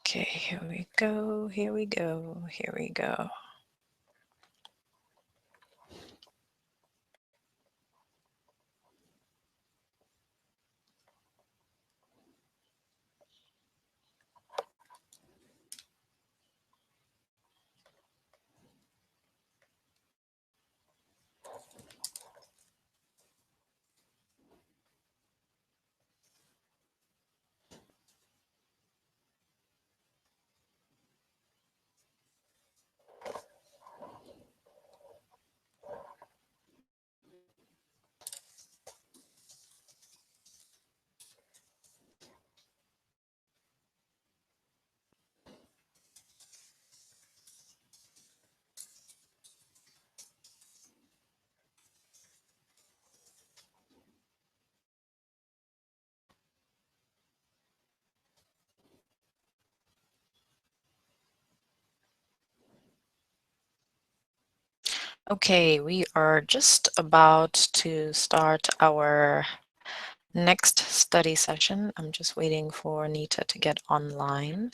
Okay, here we go, here we go, here we go. Okay, we are just about to start our next study session. I'm just waiting for Nita to get online.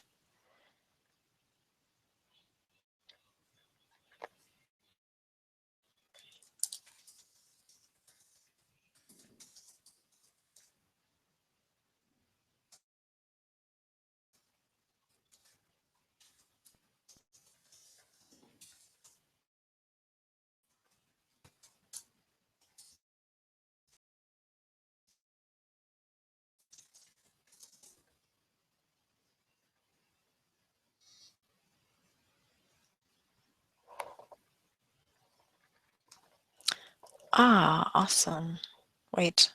Ah, awesome. Wait.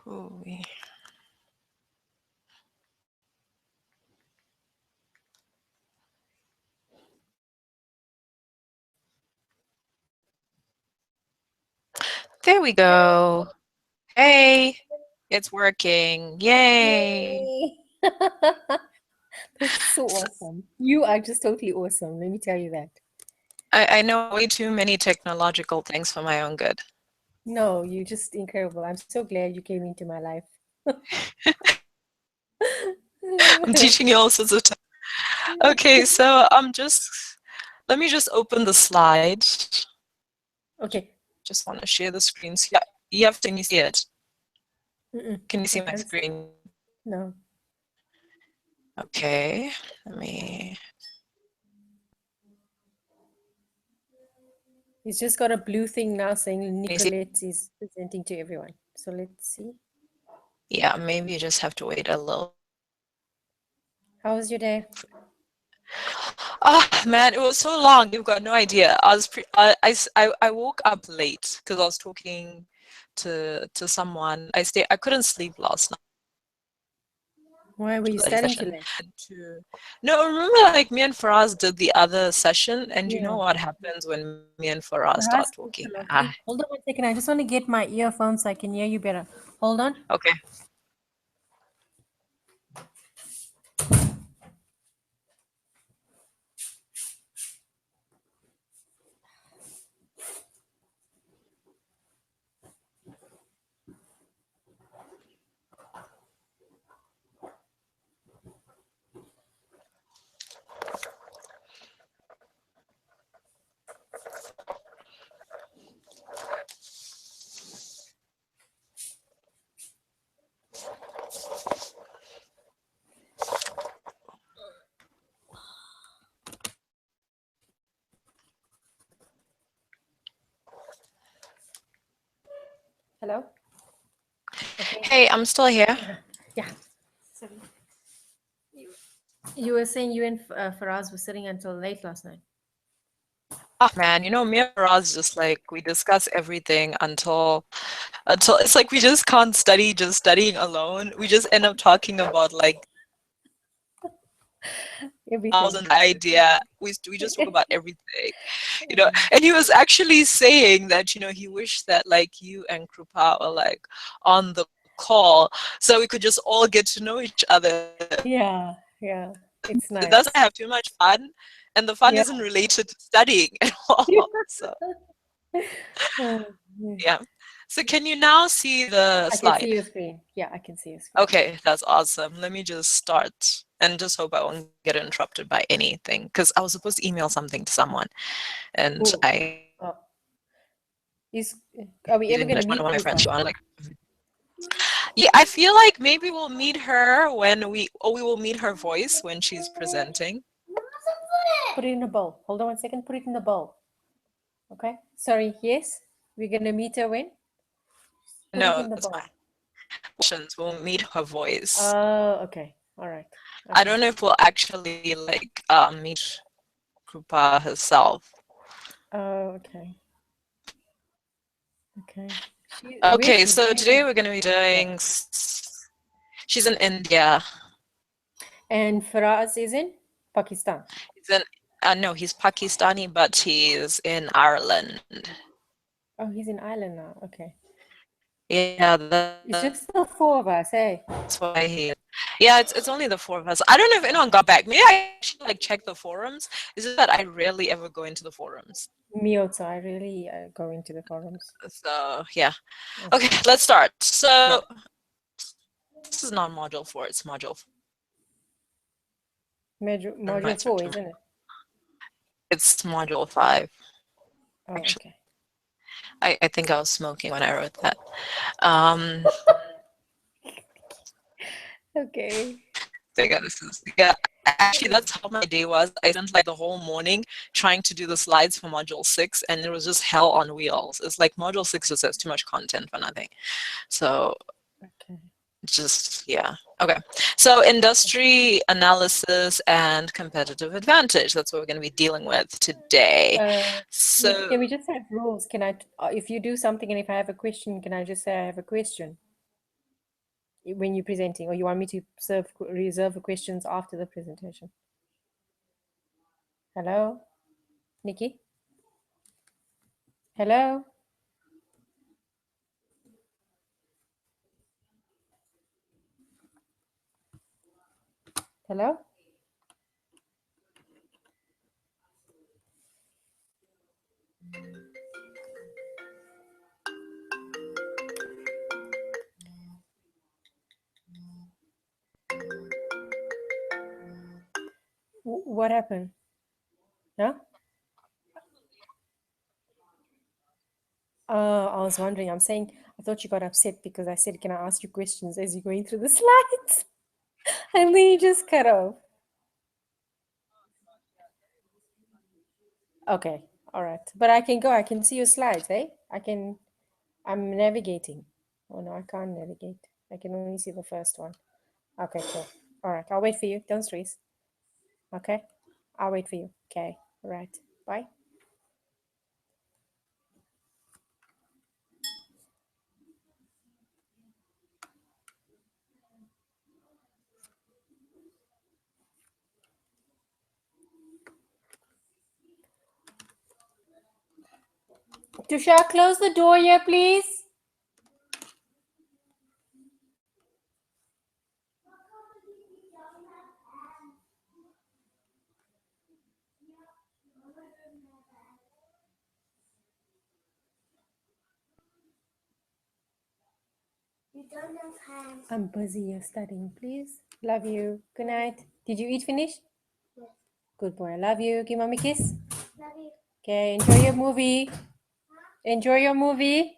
Hooey. There we go. Hey, it's working. Yay. Yay! That's so awesome. You are just totally awesome. Let me tell you that. I know way too many technological things for my own good. No, you're just incredible. I'm so glad you came into my life. I'm teaching you all sorts of Okay, so let me just open the slide. Okay. Just want to share the screens. Yeah, you have to, can you see it? Mm-mm. Can you see I my can't see. screen? No. Okay, let me, He's just got a blue thing now saying can you see? Nicolette is presenting to everyone. So let's see. Yeah, maybe you just have to wait a little. How was your day? Ah, man, it was so long. You've got no idea. I woke up late because I was talking to someone. I couldn't sleep last night. Why were you Study studying too session. late? No, remember like me and Faraz did the other session, and you know Yeah. what happens when me and Faraz start Perhaps it's talking. so Ah, lovely. Hold on 1 second. I just want to get my earphones so I can hear you better. Hold on. okay. Hello? Okay. Hey, I'm still here. Yeah. Sorry. You were saying you and Faraz were sitting until late last night. Oh man, me and Faraz just like we discuss everything until it's like we just can't study just studying alone. We just end up talking about like Everything. thousand idea. We just talk about everything, And he was actually saying that he wished that like you and Krupa were like on the call so we could just all get to know each other. Yeah, yeah. It's It doesn't nice. have too much fun, and the fun Yeah. isn't related to studying at all. So Yeah. yeah. So can you now see the I can see slide? your screen. Yeah, I can see your screen. Okay, that's awesome. Let me just start and just hope I won't get interrupted by anything because I was supposed to email something to someone and Who? I Oh, is are we ever didn't going to finish. One meet of my friends, Krupa? she wanted like, yeah, I feel like maybe we'll meet her we will meet her voice when she's presenting. Put it in a bowl. Hold on 1 second. Put it in the bowl. Okay. Sorry. Yes. We're going to meet her when? Put it No, in the that's bowl. fine. We'll meet her voice. Oh, okay. All right. I Okay. don't know if we'll actually like meet Krupa herself. Oh, okay. Okay. Where's Okay, she? so She's in today we're going to be India. doing. She's in India. And Faraz is in Pakistan. He's in. No, he's Pakistani, but he's in Ireland. Oh, he's in Ireland now. Okay. Yeah, It's that's just the four of us, hey? why he. Yeah, it's only the four of us. I don't know if anyone got back. Maybe I actually like check the forums. It's just that I rarely ever go into the forums. Me also. I really go into the forums. So yeah. Okay. Okay, let's start. Yeah. So this is not module 4. It's no, Module it's 4, module. isn't it? It's module 5. Oh, Actually, okay. I think I was smoking when I wrote that. Um, Okay. so yeah, this is yeah. Actually, that's how my day was. I spent like the whole morning trying to do the slides for module 6, and it was just hell on wheels. It's like module 6 just has too much content for nothing. So Okay. just yeah. Okay. So industry analysis and competitive advantage. That's what we're going to be dealing with today. Nikki, So can we just have rules? Can I, if you do something and if I have a question, can I just say I have a question when you're presenting, or you want me to reserve the questions after the presentation? Hello, Nikki? Hello? Hello? What happened? Huh? I was wondering. I'm saying, I thought you got upset because I said, can I ask you questions as you're going through the slides? And then you just cut off. Okay. All right. But I can go. I can see your slides, eh? I'm navigating. Oh, no, I can't navigate. I can only see the first one. Okay, cool. All right. I'll wait for you. Don't stress. Okay. I'll wait for you. Okay. All right. Bye. Tusha, close the door here, please. I'm busy here studying, please. Love you. Good night. Did you eat finish? Yes. Good boy. I love you. Give mommy a kiss. Love you. Okay, enjoy your movie. Enjoy your movie.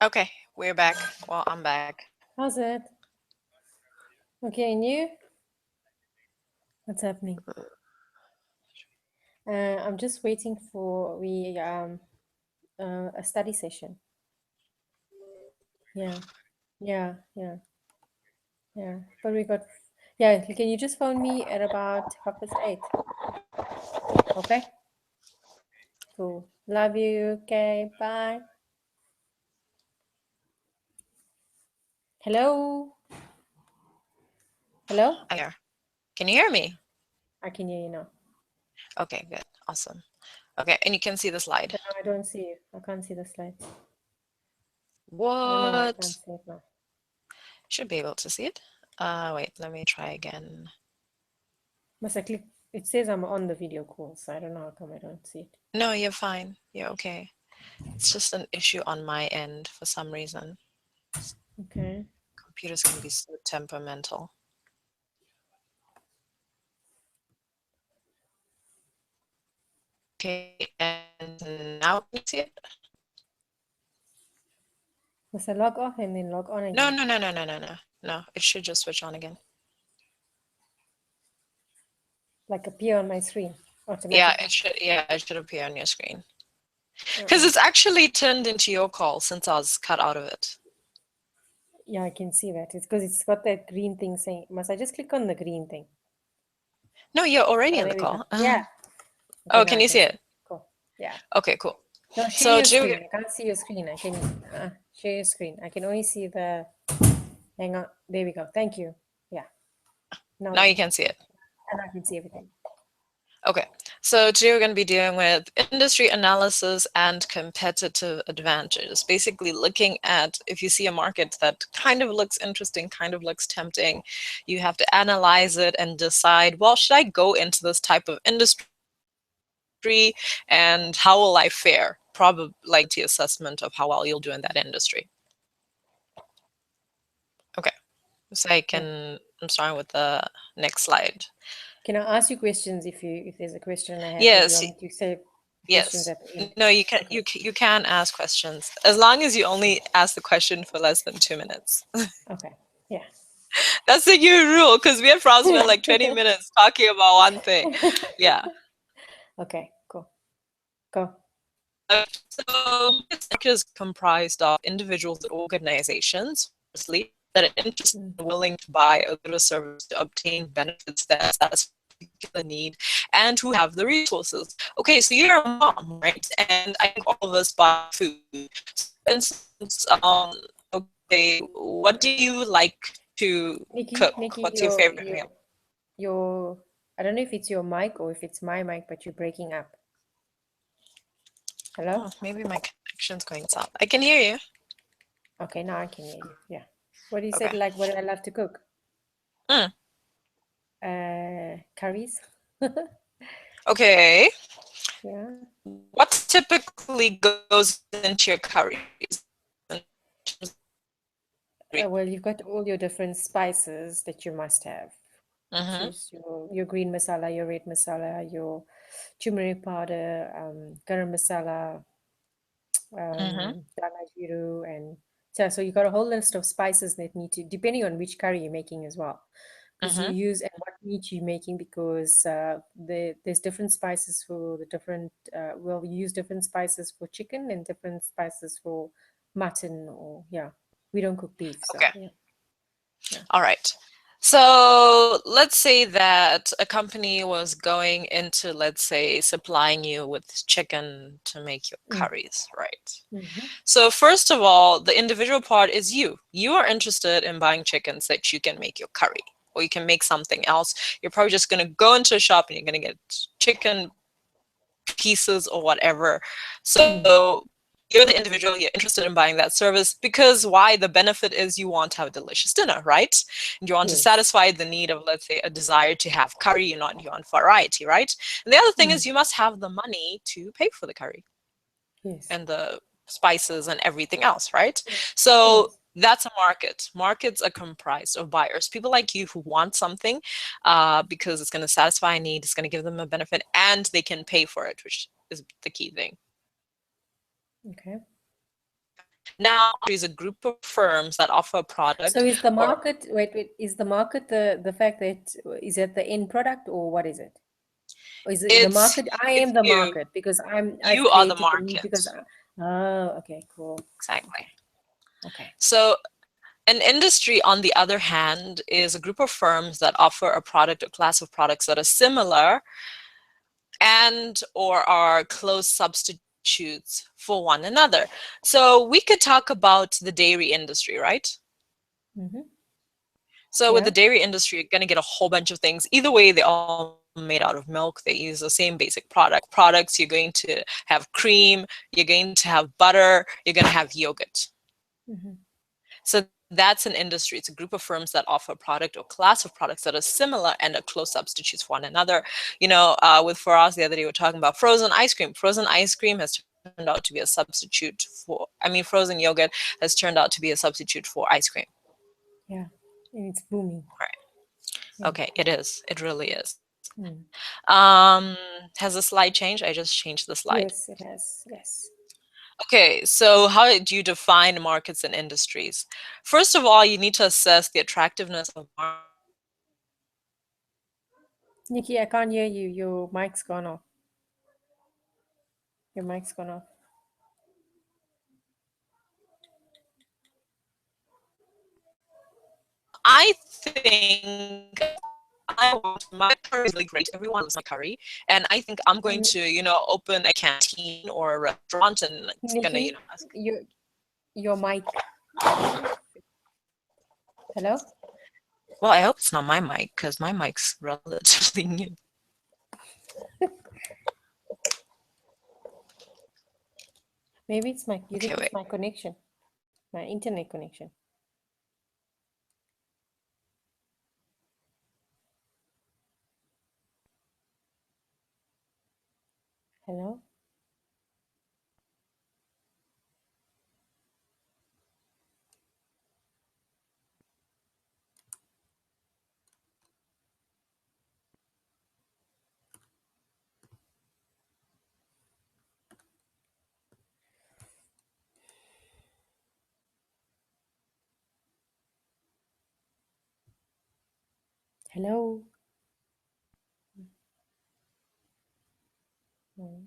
Okay, we're back. Well, I'm back. How's it? Okay, and you? What's happening? I'm just waiting for a study session. Yeah, yeah, yeah, yeah. But we got, yeah. Can you just phone me at about 8:30? Okay. Cool. Love you. Okay. Bye. Hello. Hello. I'm here. Can you hear me? I can hear you now, Okay, good. Awesome. Okay, and you can see the slide. but now I don't see you. I can't see the slides. I don't know why I What? can't see it now. Should be able to see it. Wait, let me try again. Must I click? It says I'm on the video call, so I don't know how come I don't see it. No, you're fine. You're okay. It's just an issue on my end for some reason. Okay. Computers can be so temperamental. Okay, and now can you see it? Must I log off and then log on No, again? no, no, no, no, no, no. No, it should just switch on again. Like appear on my screen Yeah, automatically. it should appear on your screen. Because Uh-uh. it's actually turned into your call since I was cut out of it. Yeah, I can see that. It's because it's got that green thing saying. Must I just click on the green thing? No, you're already Oh, in the there we go. call. Yeah. Okay, Oh, now can I you can see see. it? Cool. Yeah. Okay, cool. No, share So your today, screen. I can't see your screen. I can share your screen. I can only see the. Hang on. There we go. Thank you. Yeah. Now now there. you can see it. And I can see everything. Okay, so today we're going to be dealing with industry analysis and competitive advantages. Basically looking at if you see a market that kind of looks interesting, kind of looks tempting, you have to analyze it and decide, well, should I go into this type of industry and how will I fare? Probably like assessment of how well you'll do in that industry. Okay, so Yeah. I'm starting with the next slide. Can I ask you questions if there's a question I have, or do you Yes, want me to say questions yes. at the end? No, you can Okay. you can ask questions as long as you only ask the question for less than 2 minutes. Okay. Yeah. That's the new rule because we have probably spent like 20 minutes talking about one thing. Yeah. Okay. Cool. Go. So this sector is comprised of individuals and organizations, firstly, that are interested Mm. and willing to buy a good or service to obtain benefits that satisfy a particular need and who have the resources. Okay, so you're a mom, right? And I think all of us buy food. So for instance, okay, what do you like to Nikki, cook? Nikki, What's your favorite meal? your. I don't know if it's your mic or if it's my mic, but you're breaking up. Hello. Oh, maybe my connection's going south. I can hear you. Okay, now I can hear you. Yeah. What you said, Okay. like, what I love to cook? Mm, Curries. okay. Yeah. What typically goes into your curries in terms of Well, you've got all your different spices that you must have, which Mm-hmm, is your green masala, your red masala, your turmeric powder, garam masala, mm-hmm, dana jiru, and so you got a whole list of spices that need to, depending on which curry you're making as well, because you mm-hmm. use and what meat you're making, because there's different spices for the different. Well, we use different spices for chicken and different spices for mutton, or yeah, we don't cook beef, so Okay. yeah, yeah. All right. So let's say that a company was going into, let's say, supplying you with chicken to make your Mm. curries, right? Mm-hmm. So first of all, the individual part is you. You are interested in buying chicken so that you can make your curry or you can make something else. You're probably just going to go into a shop and you're going to get chicken pieces or whatever. Mm. So you're the individual, you're interested in buying that service because why? The benefit is you want to have a delicious dinner, right? And you want to Yes. satisfy the need of, let's say, a desire to have curry, you want variety, right? And the other thing Mm. is you must have the money to pay for the curry Yes. and the spices and everything else, right? So Yes. that's a market. Markets are comprised of buyers, people like you who want something because it's going to satisfy a need, it's going to give them a benefit, and they can pay for it, which is the key thing. Okay. Now, is a group of firms that offer a So product is the or market, wait, is the market the fact that is it the end product or what is it? Or is it the it's market? I am the you. market because I've You are the created the need market. because oh, okay, cool. Exactly. Okay. Okay. So an industry, on the other hand, is a group of firms that offer a product or class of products that are similar and or are close substitutes for one another. So we could talk about the dairy industry, right? Mm-hmm. So with Yeah. the dairy industry, you're going to get a whole bunch of things. Either way, they're all made out of milk. They use the same basic products. You're going to have cream, you're going to have butter, you're going to have yogurt. Mm-hmm. So that's an industry. It's a group of firms that offer a product or class of products that are similar and are close substitutes for one another. With for us the other day, we were talking about frozen ice cream. Frozen ice cream has turned out to be a substitute frozen yogurt has turned out to be a substitute for ice cream. Yeah. And it's booming. Right. Yeah. Okay, it is. It really is. Mm. Has the slide changed? I just changed the slide. Yes, it has. Yes. Okay, so how do you define markets and industries? First of all, you need to assess the attractiveness of markets and industries. Nikki, I can't hear you. Your mic's gone off. Your mic's gone off. I think I want my curry is really great. Everyone loves my curry, and I think I'm Um, going to, open a canteen or a restaurant, and it's gonna, Nikki, ask. your mic. Hello? Well, I hope it's not my mic because my mic's relatively new. Maybe it's my, you Okay, think wait. it's my connection, my internet connection. Hello? Hello? No.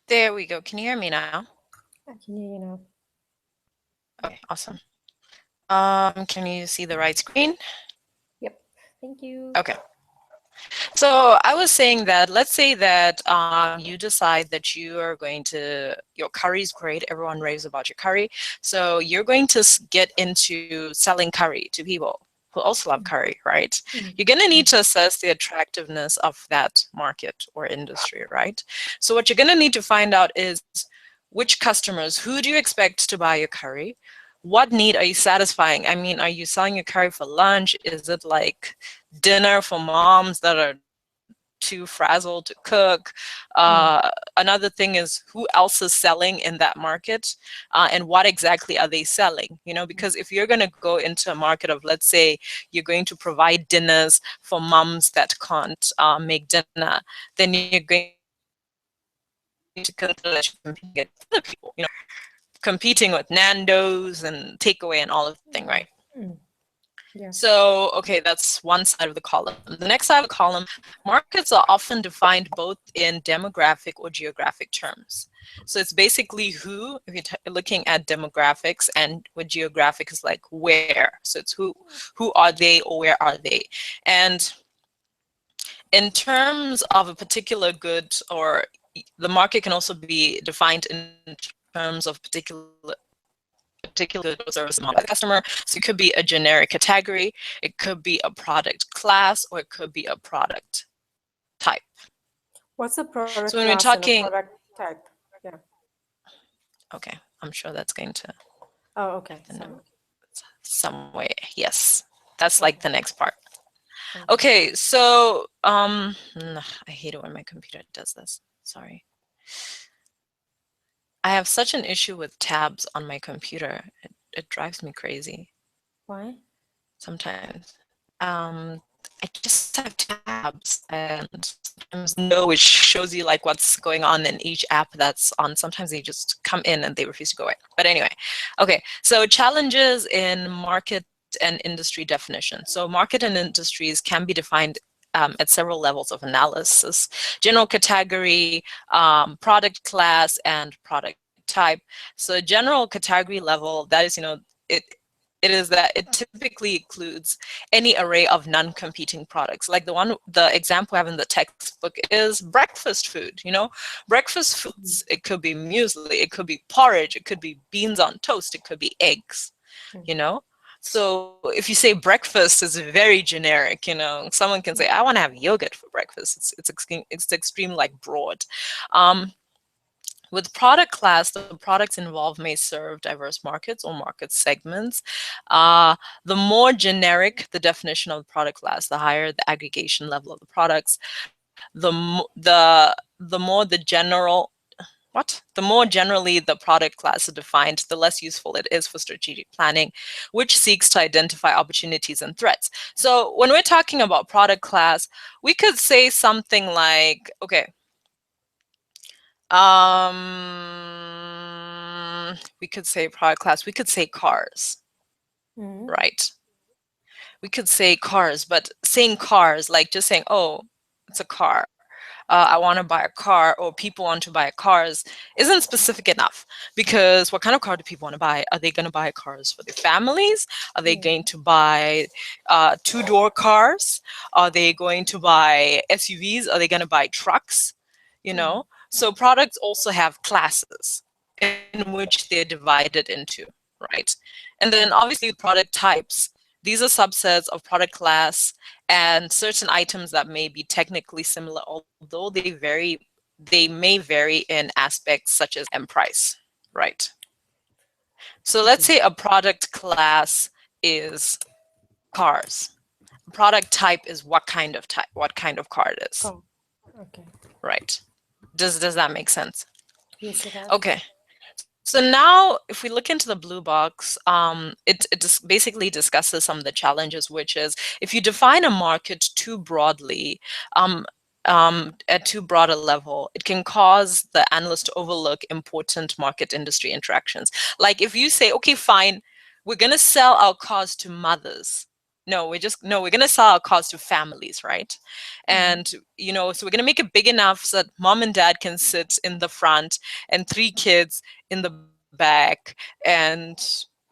There we go. Can you hear me now? I can hear you now. Okay, awesome. Can you see the right screen? Yep. Thank you. Okay. So I was saying that, let's say that you decide that you are going to, your curry is great, everyone raves about your curry. So you're going to get into selling curry to people who also love curry, right? Mm. You're going to need Mm. to assess the attractiveness of that market or industry, right? So what you're going to need to find out is which customers, who do you expect to buy your curry? What need are you satisfying? I mean, are you selling your curry for lunch? Is it like dinner for moms that are too frazzled to cook? Mm. Another thing is who else is selling in that market, and what exactly are they selling? You know, because if you're going to go into a market of, let's say, you're going to provide dinners for moms that can't make dinner, then you're going to consider that you're competing against other people. You know, competing with Nando's and takeaway and all of that thing, right? Mm. Mm. Yeah. So, okay, that's one side of the column. The next side of the column, markets are often defined both in demographic or geographic terms. So it's basically who, if you're looking at demographics, and with geographic is like where. So it's who are they or where are they? And in terms of a particular good, or the market can also be defined in terms of particular good or service among the customer. So it could be a generic category, it could be a product class, or it could be a product type. What's a product So when we're class and a talking, product type? Yeah. okay, I'm sure that's going to Oh, have okay. the Sorry. note somewhere. Yes, that's like Okay. the next part. Thank you. Okay, so I hate it when my computer does this. Sorry. I have such an issue with tabs on my computer. It drives me crazy Why? sometimes. I just have tabs, and sometimes no, which shows you like what's going on in each app that's on. Sometimes they just come in and they refuse to go away. But anyway, okay. So challenges in market and industry definition. So market and industries can be defined at several levels of analysis: general category, product class, and product type. So general category level, that is, it it is that it typically includes any array of non-competing products. Like the example I have in the textbook is breakfast food. Breakfast foods. Mm. It could be muesli, it could be porridge, it could be beans on toast, it could be eggs. Mm. You know. So if you say breakfast, is very generic. Someone can say, I Mm. want to have yogurt for breakfast. It's extreme, like broad. Um, with product class, the products involved may serve diverse markets or market segments. The more generic the definition of the product class, the higher the aggregation level of the products. The more the general what? The more generally the product class is defined, the less useful it is for strategic planning, which seeks to identify opportunities and threats. So when we're talking about product class, we could say something like, okay, we could say product class, we could say cars, Mm. right? We could say cars, but saying cars, like just saying, oh, it's a car. I want to buy a car, or people want to buy cars, isn't specific enough. Because what kind of car do people want to buy? Are they going to buy cars for their families? Are they Mm. going to buy two-door cars? Are they going to buy SUVs? Are they going to buy trucks? Mm. So products also have classes in which they're divided into, right? And then Mm. obviously with product types, these are subsets of product class, and certain items that may be technically similar, although they may vary in aspects such as and price, right? So let's Okay. say a product class is cars. Product type is what kind of car it is, Oh, okay. right? Does that make sense? Yes, it does. Okay. So now, if we look into the blue box, it just basically discusses some of the challenges, which is if you define a market too broadly, at too broad a level, it can cause the analyst to overlook important market industry interactions. Like if you say, okay, fine, we're going to sell our cars to mothers. No, we're going to sell our cars to families, right? Mm. And, so we're going to make it big enough so that mom and dad can sit in the front and three kids in the back, and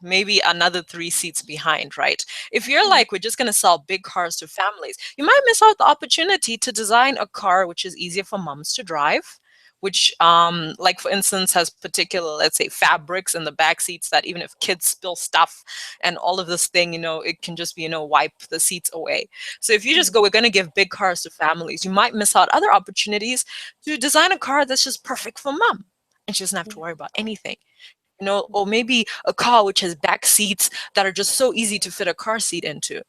maybe maybe another 3 seats behind, right? If you're Mm. like, we're just going to sell big cars to families, you might miss out the opportunity to design a car which is easier for moms to drive, which like for instance has particular, let's say, fabrics in the back seats that even if kids spill stuff and all of this thing, it can just be, wipe the seats away. So if you just Mm. go, we're going to give big cars to families, you might miss out other opportunities to design a car that's just perfect for mom and she doesn't have to Yeah. worry about anything. Or maybe a car which has back seats that are just so easy to fit a car seat into.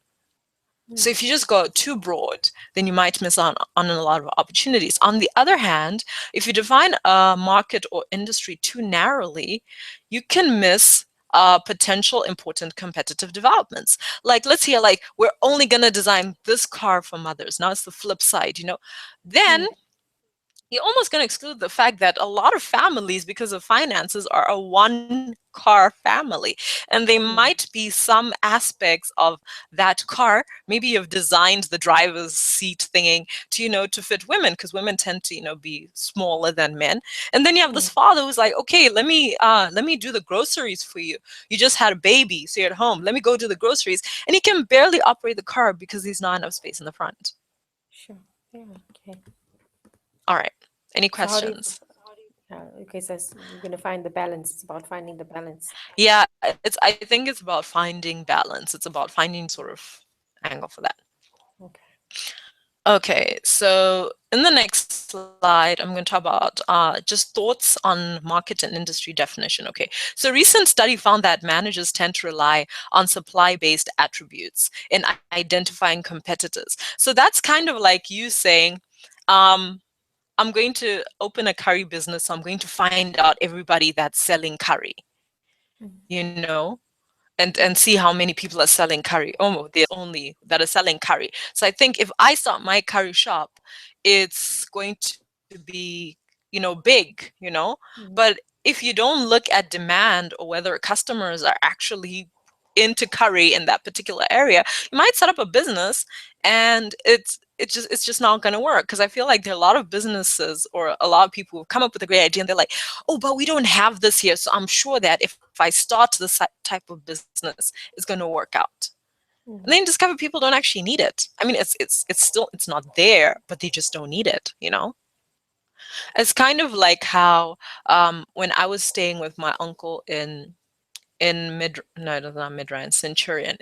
So Mm. if you just go too broad, then you might miss on a lot of opportunities. On the other hand, if you define a market or industry too narrowly, you can miss potential important competitive developments. Like let's hear like we're only going to design this car for mothers. Now it's the flip side, Then Mm. you're almost going to exclude the fact that a lot of families, because of finances, are a one-car family. And they Mm. might be some aspects of that car. Maybe you've designed the driver's seat thingy to, to fit women, because women tend to, be smaller than men. And then you have this Mm. father who's like, okay, let me do the groceries for you. You just had a baby, so you're at home. Let me go do the groceries. And he can barely operate the car because there's not enough space in the front. Sure. Yeah. Okay. All right. Any So how do you? questions? Okay. So you're gonna find the balance. It's about finding the balance. Yeah, I think it's about finding balance. It's about finding sort of angle for that. Okay. Okay, so in the next slide, I'm going to talk about just thoughts on market and industry definition. Okay, so recent study found that managers tend to rely on supply-based attributes in identifying competitors. So that's kind of like you saying, um, I'm going to open a curry business, so I'm going to find out everybody that's selling curry, Mm. you know? and Mm. see how many people are selling curry. Oh, there's only that are selling curry. So I think if I start my curry shop, it's going to be, big. But Mm. if you don't look at demand or whether customers are actually into curry in that particular area, you might set up a business and it's just not going to work, because I feel like there are a lot of businesses or a lot of people who've come up with a great idea and they're like, oh, but we don't have this here, so I'm sure that if I start this type of business, it's going to work out. And then you Mm. discover people don't actually need it. I mean, it's not there, but they just don't need it. It's kind of like how when I was staying with my uncle in mid no, it was not mid Ryan, Centurion.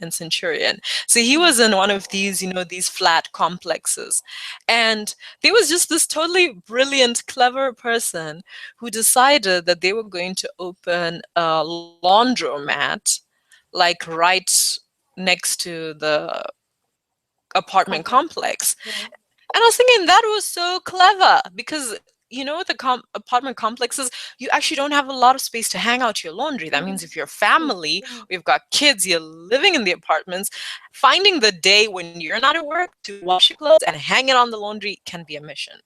So he Mm. was in one of these, these flat complexes. And there was just this totally brilliant, clever person who decided that they were going to open a laundromat like right next to the apartment Complex. complex. Yeah. And I was thinking that was so clever because the apartment complexes, you actually don't have a lot of space to hang out your laundry. That Mm. means if you're a True. family Yeah. or you've got kids, you're living in the apartments, finding the day when you're not at work to wash your clothes and hang it on the laundry can be a mission.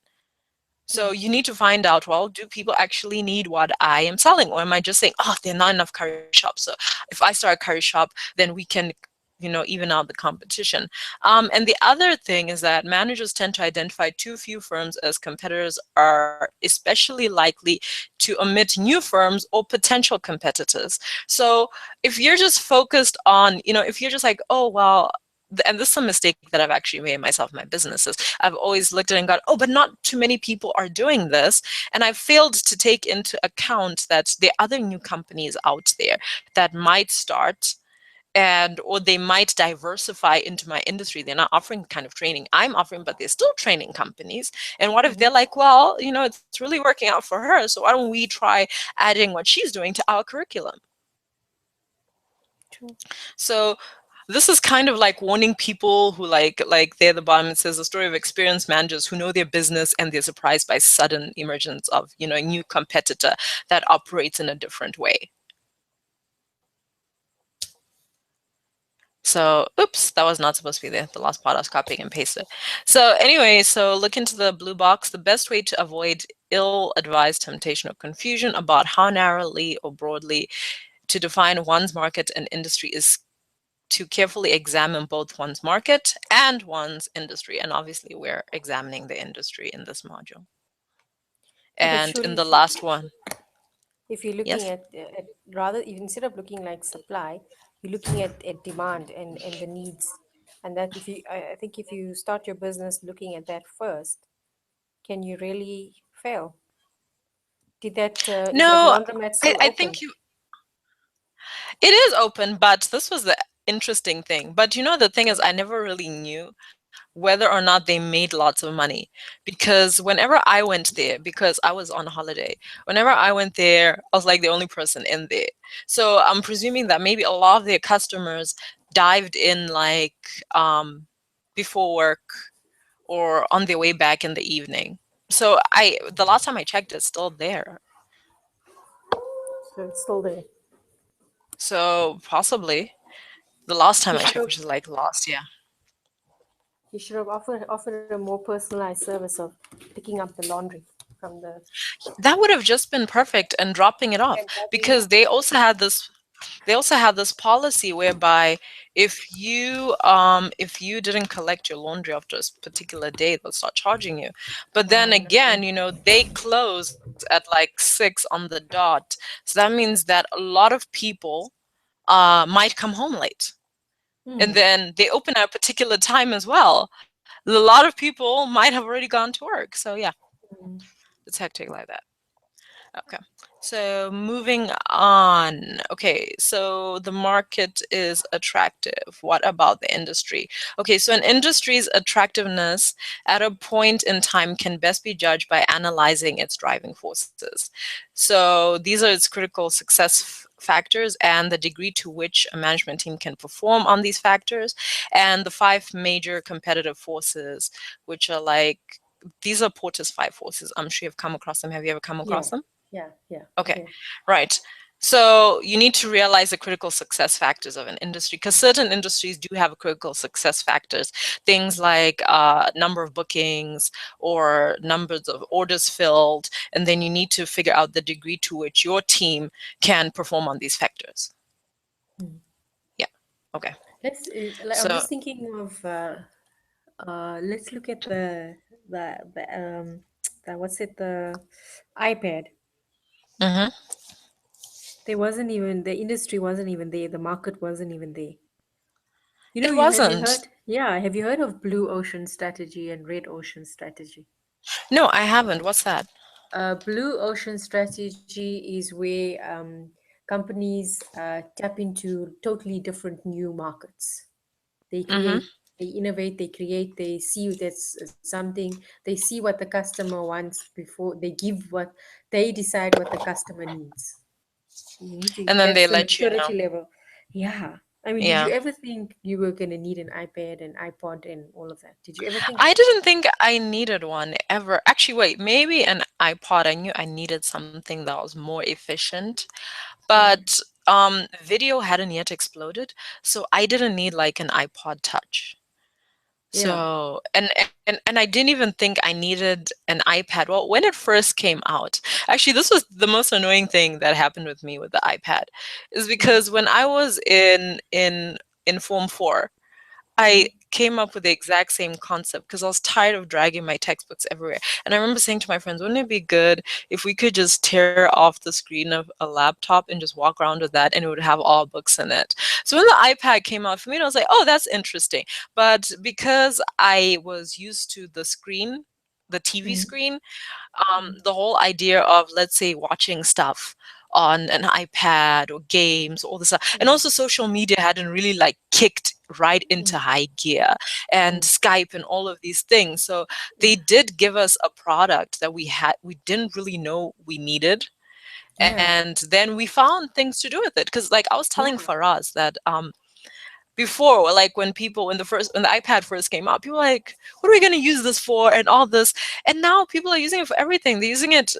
So Yeah. you need to find out, well, do people actually need what I am selling? Or am I just saying, oh, there are not enough curry shops, so if I start a curry shop, then we can even out the competition. And the other thing is that managers tend to identify too few firms as competitors are especially likely to omit new firms or potential competitors. So if you're just focused on, if you're just like, oh, well, and this is a mistake that I've actually made myself in my businesses. I've always looked at it and gone, oh, but not too many people are doing this. And I've failed to take into account that there are other new companies out there that might start and or they might diversify into my industry. They're not offering the kind of training I'm offering, but they're still training companies. And what if Mm-hmm. they're like, well, it's really working out for her, so why don't we try adding what she's doing to our curriculum? True. So this is kind of like warning people who like there at the bottom it says a story of experienced managers who know their business and they're surprised by sudden emergence of a new competitor that operates in a different way. So, oops, that was not supposed to be there. The last part I was copying and pasted. So anyway, so look into the blue box. The best way to avoid ill-advised temptation or confusion about how narrowly or broadly to define one's market and industry is to carefully examine both one's market and one's industry. And obviously, we're examining the industry in this module. Yeah, but And in surely the if you, last one, If you're looking Yes. at rather, instead of looking like supply, you're looking at demand and the needs. And that if you, I think if you start your business looking at that first, can you really fail? Did that is that No, laundromat still I open? think it is open, but this was the interesting thing. But the thing is, I never really knew whether or not they made lots of money, because whenever I went there, because I was on holiday, whenever I went there, I was like the only person in there. So I'm presuming that maybe a lot of their customers dived in like before work or on their way back in the evening. So the last time I checked, it's still there. So it's still there. So possibly the last You time I should checked, have which is like last year. offered a more personalized service of picking up the laundry from the That would have just been perfect and dropping it off, and dropping it because off. they also had this policy whereby if you didn't collect your laundry after a particular day, they'll start charging you. But then again, they close at like 6 on the dot. So that means that a lot of people might come home late. And Hmm. then they open at a particular time as well. A lot of people might have already gone to work. So yeah, Hmm. it's hectic like that. Okay. So moving on. Okay, so the market is attractive. What about the industry? Okay, so an industry's attractiveness at a point in time can best be judged by analyzing its driving forces. So these are its critical success factors and the degree to which a management team can perform on these factors, and the five major competitive forces, which are like, these are Porter's five forces. I'm sure you've come across them. Have you ever come Yeah, across them? yeah. Okay, Okay. right. So you need to realize the critical success factors of an industry, because certain industries do have critical success factors. Things like number of bookings or numbers of orders filled, and then you need to figure out the degree to which your team can perform on these factors. Hmm. Yeah. Okay. Like, I'm So, just thinking of let's look at the the what's it the iPad. mhm. There wasn't even the industry wasn't even there. The market wasn't even there. It You have you wasn't. heard? Yeah, have you heard of blue ocean strategy and red ocean strategy? No, I haven't. What's that? Blue ocean strategy is where companies tap into totally different new markets. They Mm-hmm. create, they innovate, they create, they see that's something, they see what the customer wants before they give what they decide what the customer needs. You need to, And then that's they the let you know. maturity level. Yeah. I mean, did you Yeah. ever think you were going to need an iPad and iPod and all of that? Did you ever think I that? didn't think I needed one ever. Actually, wait, maybe an iPod. I knew I needed something that was more efficient, Mm. but video hadn't yet exploded, so I didn't need like an iPod Touch. Yeah. So, and I didn't even think I needed an iPad. Well, when it first came out, actually, this was the most annoying thing that happened with me with the iPad, is Mm. because when I was in Form 4, I Mm. came up with the exact same concept because I was tired of dragging my textbooks everywhere. And I remember saying to my friends, wouldn't it be good if we could just tear off the screen of a laptop and just walk around with that and it would have all books in it? So when the iPad came out for me, I was like, oh, that's interesting. But because I was used to the screen, the TV Mm. screen, Mm. the whole idea of, let's say, watching stuff on an iPad or games, all this stuff, and Mm. also social media hadn't really like kicked right into Mm. high gear, and Mm. Skype and all of these things. So they Yeah. did give us a product that we didn't really know we needed. Yeah. And then we found things to do with it. Because like I was telling Yeah. Faraz that before, like when the iPad first came out, people were like, what are we going to use this for and all this, and now people are using it for everything. They're using it,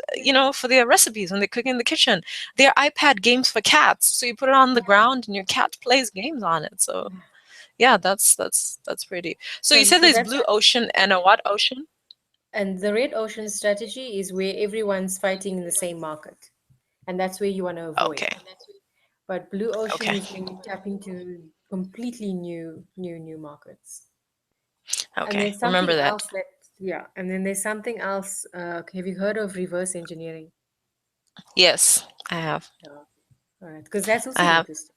for their recipes when they're cooking in the kitchen. They're iPad games for cats, so you put it on the Yeah. ground and your cat plays games on it. So Yeah. yeah, that's pretty. So you So said so there's that's blue ocean and a what ocean? and the red ocean strategy is where everyone's fighting in the same market, and that's where you want to avoid. Okay. But blue ocean Okay. is when you tap into completely new markets. And Okay, there's remember something that. else that, yeah, and then there's something else. Have you heard of reverse engineering? Yes, I have. Oh, all right, because that's I also have. interesting.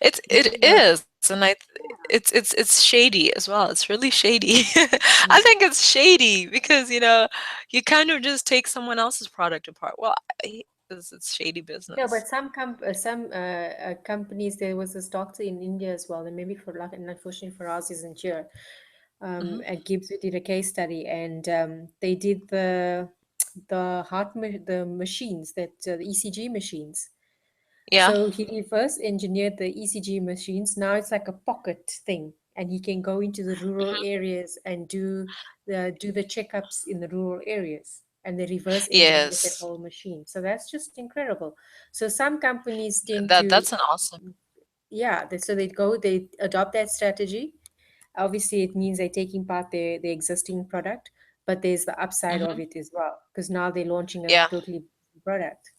It Maybe not. is, and it's shady as well. It's really shady. I Mm. think it's shady because you kind of just take someone else's product apart. Well, it's shady No, business. but some companies. There was this doctor in India as well, and maybe for luck, and unfortunately for us, isn't here. Hmm. At Gibbs, we did a case study, and they did the machines that the ECG machines. Yeah. So he reverse engineered the ECG machines. Now it's like a pocket thing, and he can go into the rural Hmm. areas and do the checkups in the rural areas. And they reverse engineered that Yes. whole machine. So that's just incredible. So some companies tend to, That's an awesome. yeah. They adopt that strategy. Obviously, it means they're taking part their existing product, but there's the upside Hmm. of it as well because now they're launching a Yeah. totally different product.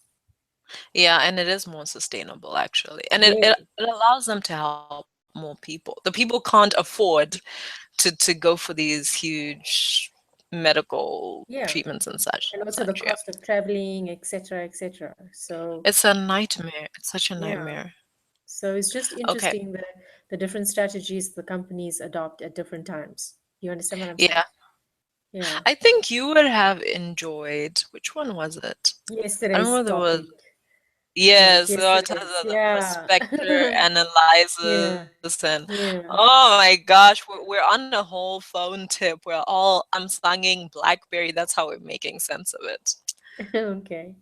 Yeah, and it is more sustainable actually. And Very, it allows them to help more people. The people can't afford to go for these huge medical yeah. treatments and And also such. the Yeah. cost of traveling, etc., etc. So It's a nightmare. It's such a yeah, nightmare. so it's just Okay. interesting the different strategies the companies adopt at different times. You understand what I'm saying? Yeah. Yeah. I think you would have enjoyed, which one was it? I don't know Yesterday's whether it was, topic. Was it yes, in terms yesterday's? of the Yeah. prospector analyzes Yeah. and Yeah. oh my gosh, we're on a whole phone tip. I'm singing BlackBerry. That's how we're making sense of it. Okay.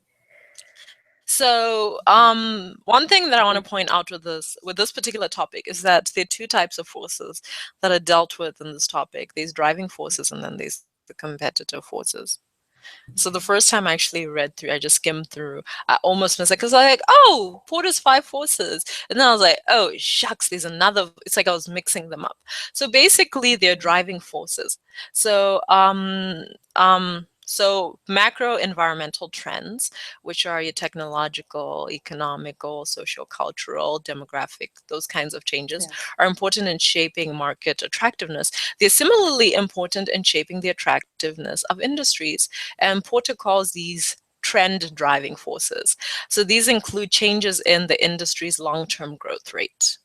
So, one thing that I want to point out with this particular topic is that there are two types of forces that are dealt with in this topic. There's driving forces and then there's the competitive forces. So the first time I actually read through, I just skimmed through. I almost missed it because I was like, oh, Porter's five forces. And then I was like, oh, shucks, there's another. It's like I was mixing them up. So basically, they're Okay. driving forces. So, so macro environmental trends, which are your technological, economical, social, cultural, demographic, those kinds of changes, Yeah. are important in shaping market attractiveness. They're similarly important in shaping the attractiveness of industries. And Porter calls these trend driving forces. So these include changes in the industry's long term growth rate.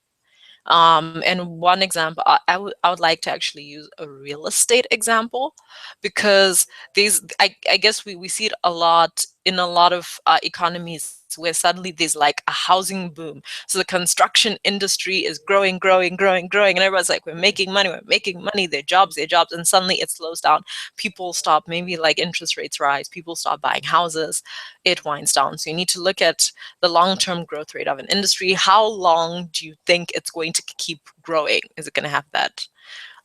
And one example, I would like to actually use a real estate example because I guess we see it a lot in a lot of economies where suddenly there's like a housing boom. So the construction industry is growing, growing, growing, growing, and everyone's like, we're making money, their jobs, and suddenly it slows down. People stop, maybe like interest rates rise, people stop buying houses, it winds down. So you need to look at the long-term growth rate of an industry. How long do you think it's going to keep growing? Is it going to have that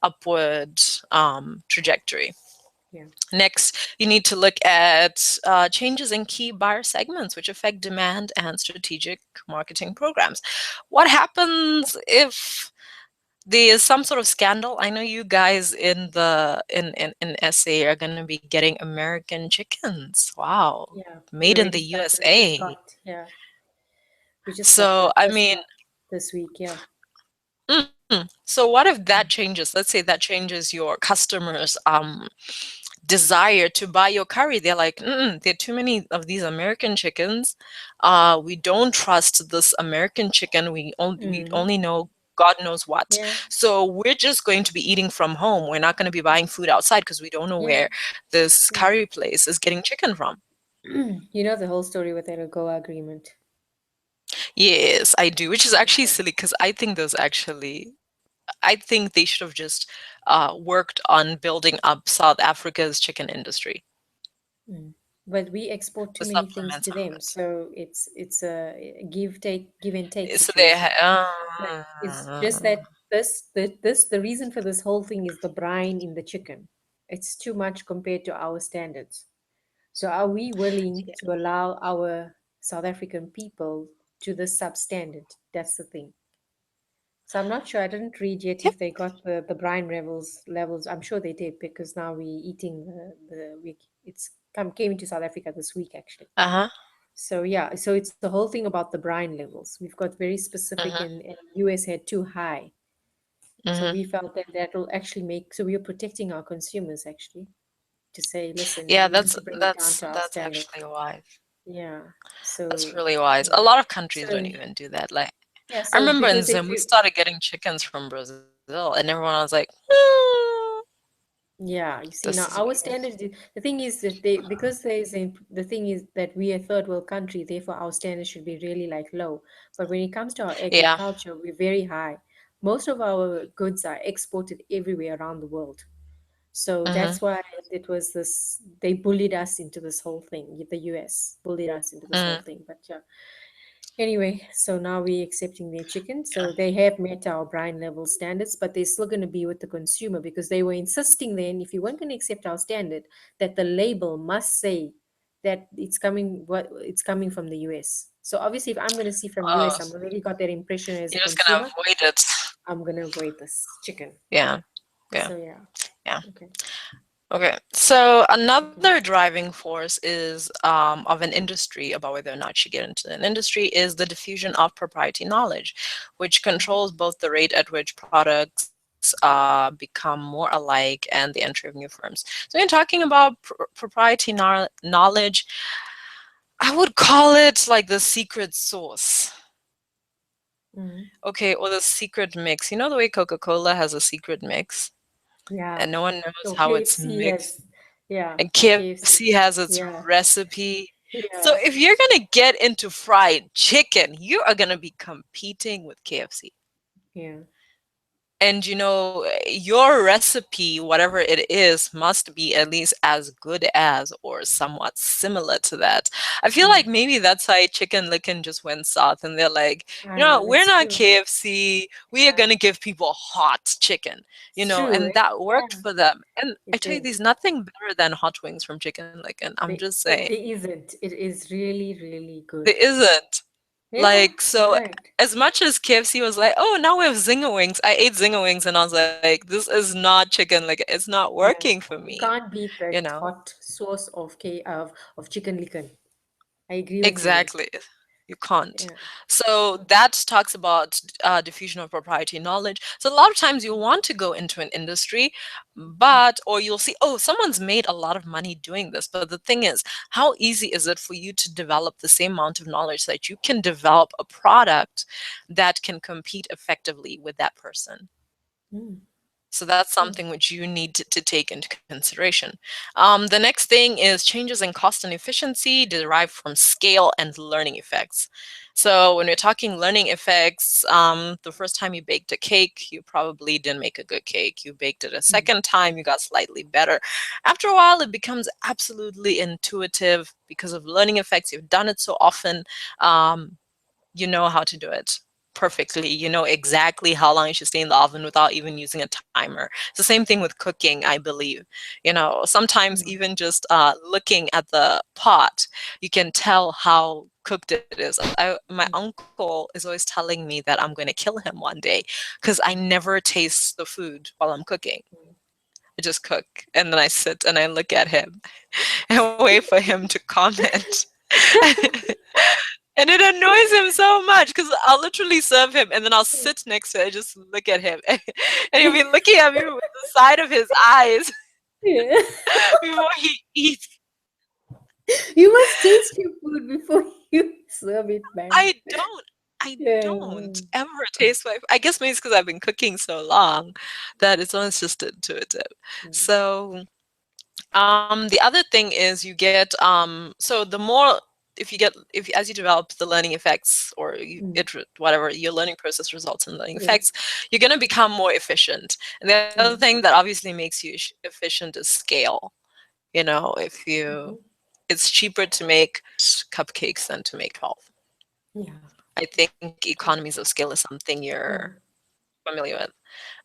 upward trajectory? Yeah. Next, you need to look at changes in key buyer segments, which affect demand and strategic marketing programs. What happens if there's some sort of scandal? I know you guys in SA are going to be getting American chickens. Wow, Yeah. We made in already the started. We just USA. got, yeah. We just got So the I first mean, one this week. Yeah. so what if that Mm. changes? Let's say that changes your customers' desire to buy your curry. They're like, there are too many of these American chickens. We don't trust this American chicken. We Mm-hmm. only know God knows what. Yeah. So we're just going to be eating from home. We're not going to be buying food outside because we don't know Yeah. where this Yeah. curry place is getting chicken from. You know the whole story with that AGOA agreement. Yes, I do, which is actually Okay. silly because I think they should have just worked on building up South Africa's chicken industry, Mm. But we export the too many things supplements to out of them, it. so it's a give and take So they situation. But it's just uh, that the reason for this whole thing is the brine in the chicken. It's too much compared to our standards. So are we willing to allow our South African people to this substandard? That's the thing. So I'm not sure. I didn't read yet yep. if they got the brine levels. I'm sure they did because now we eating the week. It's came into South Africa this week actually. Uh-huh. So yeah, so it's the whole thing about the brine levels. We've got very specific, Uh-huh. and US had too high. So Hmm. we felt that that will actually make, so we are protecting our consumers actually to say, listen, Yeah, we need that's to bring it down that's to our that's standard. actually wise. Yeah. That's So really wise. A yeah. lot of countries don't So even do that. Like, yeah. I So remember in because Zim, if we you started getting chickens from Brazil, and everyone was like, "Mm, yeah, you see this now is our weird." standards. The thing is that they because there is the thing is that we are a third world country, therefore our standards should be really like low. But when it comes to our Yeah. agriculture, we're very high. Most of our goods are exported everywhere around the world. So Mm-hmm. that's why it was this. They bullied us into this whole thing. The US bullied us into this whole Mm, thing. But yeah, anyway, so now we're accepting their chicken. yeah. So they have met our brine level standards, but they're still going to be with the consumer because they were insisting then, if you weren't going to accept our standard, that the label must say that it's coming from the US. So obviously, if I'm going to see from Oh, US, I'm already got that impression as a you're just gonna consumer. avoid it. I'm going to avoid this chicken. Yeah. Yeah. So yeah, Yeah. okay, Okay. So okay. another driving force is of an industry about whether or not you get into an industry is the diffusion of proprietary knowledge, which controls both the rate at which products become more alike and the entry of new firms. So when talking about proprietary knowledge, I would call it like the secret sauce. Mm. Okay, or the secret mix. You know the way Coca-Cola has a secret mix Yeah. and no one knows So how it's KFC mixed, has, yeah, and KFC KFC. has its Yeah, recipe. So yeah, if you're gonna get into fried chicken, you are gonna be competing with KFC. yeah. And your recipe, whatever it is, must be at least as good as or somewhat similar to that. I feel Mm. like maybe that's why Chicken Licken just went south and they're like, I know we're it's not true. KFC. We are Yeah, going to give people hot chicken, it's true, and eh? that worked Yeah, for them. And I it tell you, did. there's nothing better than hot wings from Chicken Licken. I'm just saying. There isn't. It is really, really There good. isn't. Yeah, Like, so correct. as much as KFC was like, oh, now we have Zinger wings, I ate Zinger wings and I was like, this is not chicken. Like, it's not working Yeah, for you me, can't beat you that know? hot sauce of chicken licken. I agree with you there. Exactly. You can't. Yeah. So that talks about diffusion of proprietary knowledge. So a lot of times you'll want to go into an industry, or you'll see, oh, someone's made a lot of money doing this. But the thing is, how easy is it for you to develop the same amount of knowledge so that you can develop a product that can compete effectively with that person? Mm, So that's true. something which you need to take into consideration. The next thing is changes in cost and efficiency derived from scale and learning effects. So when we're talking learning effects, the first time you baked a cake, you probably didn't make a good cake. You baked it a Mm, second time, you got slightly better. After a while, it becomes absolutely intuitive because of learning effects. You've done it so often. Um, you know how to do it perfectly. You know exactly how long it should stay in the oven without even using a timer. It's the same thing with cooking, I believe. Sometimes mm, even just looking at the pot, you can tell how cooked it is. My mm, uncle is always telling me that I'm going to kill him one day because I never taste the food while I'm cooking. mm. I just cook and then I sit and I look at him and wait for him to comment. And it annoys him so much because I'll literally serve him and then I'll sit next to it and just look at him. And he'll be looking at me with the side of his eyes Yeah. before he eats. You must taste your food before you serve it, man. I don't. I don't Yeah. ever taste my. I guess maybe it's because I've been cooking so long that it's almost just intuitive. Mm, So the other thing is you get so the more if you get if as you develop the learning effects or mm, whatever your learning process results in learning yeah. effects, you're going to become more efficient. And the other Mm, thing that obviously makes you efficient is scale. If mhm. you it's cheaper to make cupcakes than to make 12. Yeah. I think True. economies of scale is something you're Mm, familiar with.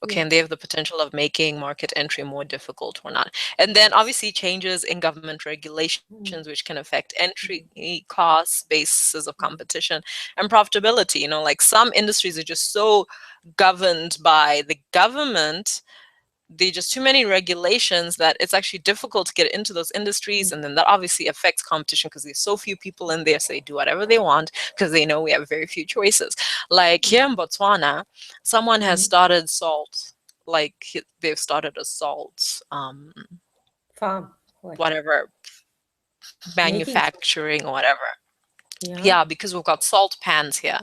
Okay, yeah. and they have the potential of making market entry more difficult or not. And then Yes. obviously changes in government regulations, which Mm, can affect entry mm, costs, basis of mm, competition, and profitability. Like some industries are just so governed by the government. There are just too many regulations that it's actually difficult to get into those industries. mm, And then that obviously affects competition because there's so few people in there. So they do whatever they want because they know we have very few choices. Like mm, here in Botswana, someone has mm. started salt, like they've started a salt, Farm. What? whatever Making salt. manufacturing or whatever. Yeah. Yeah, because we've got salt pans here.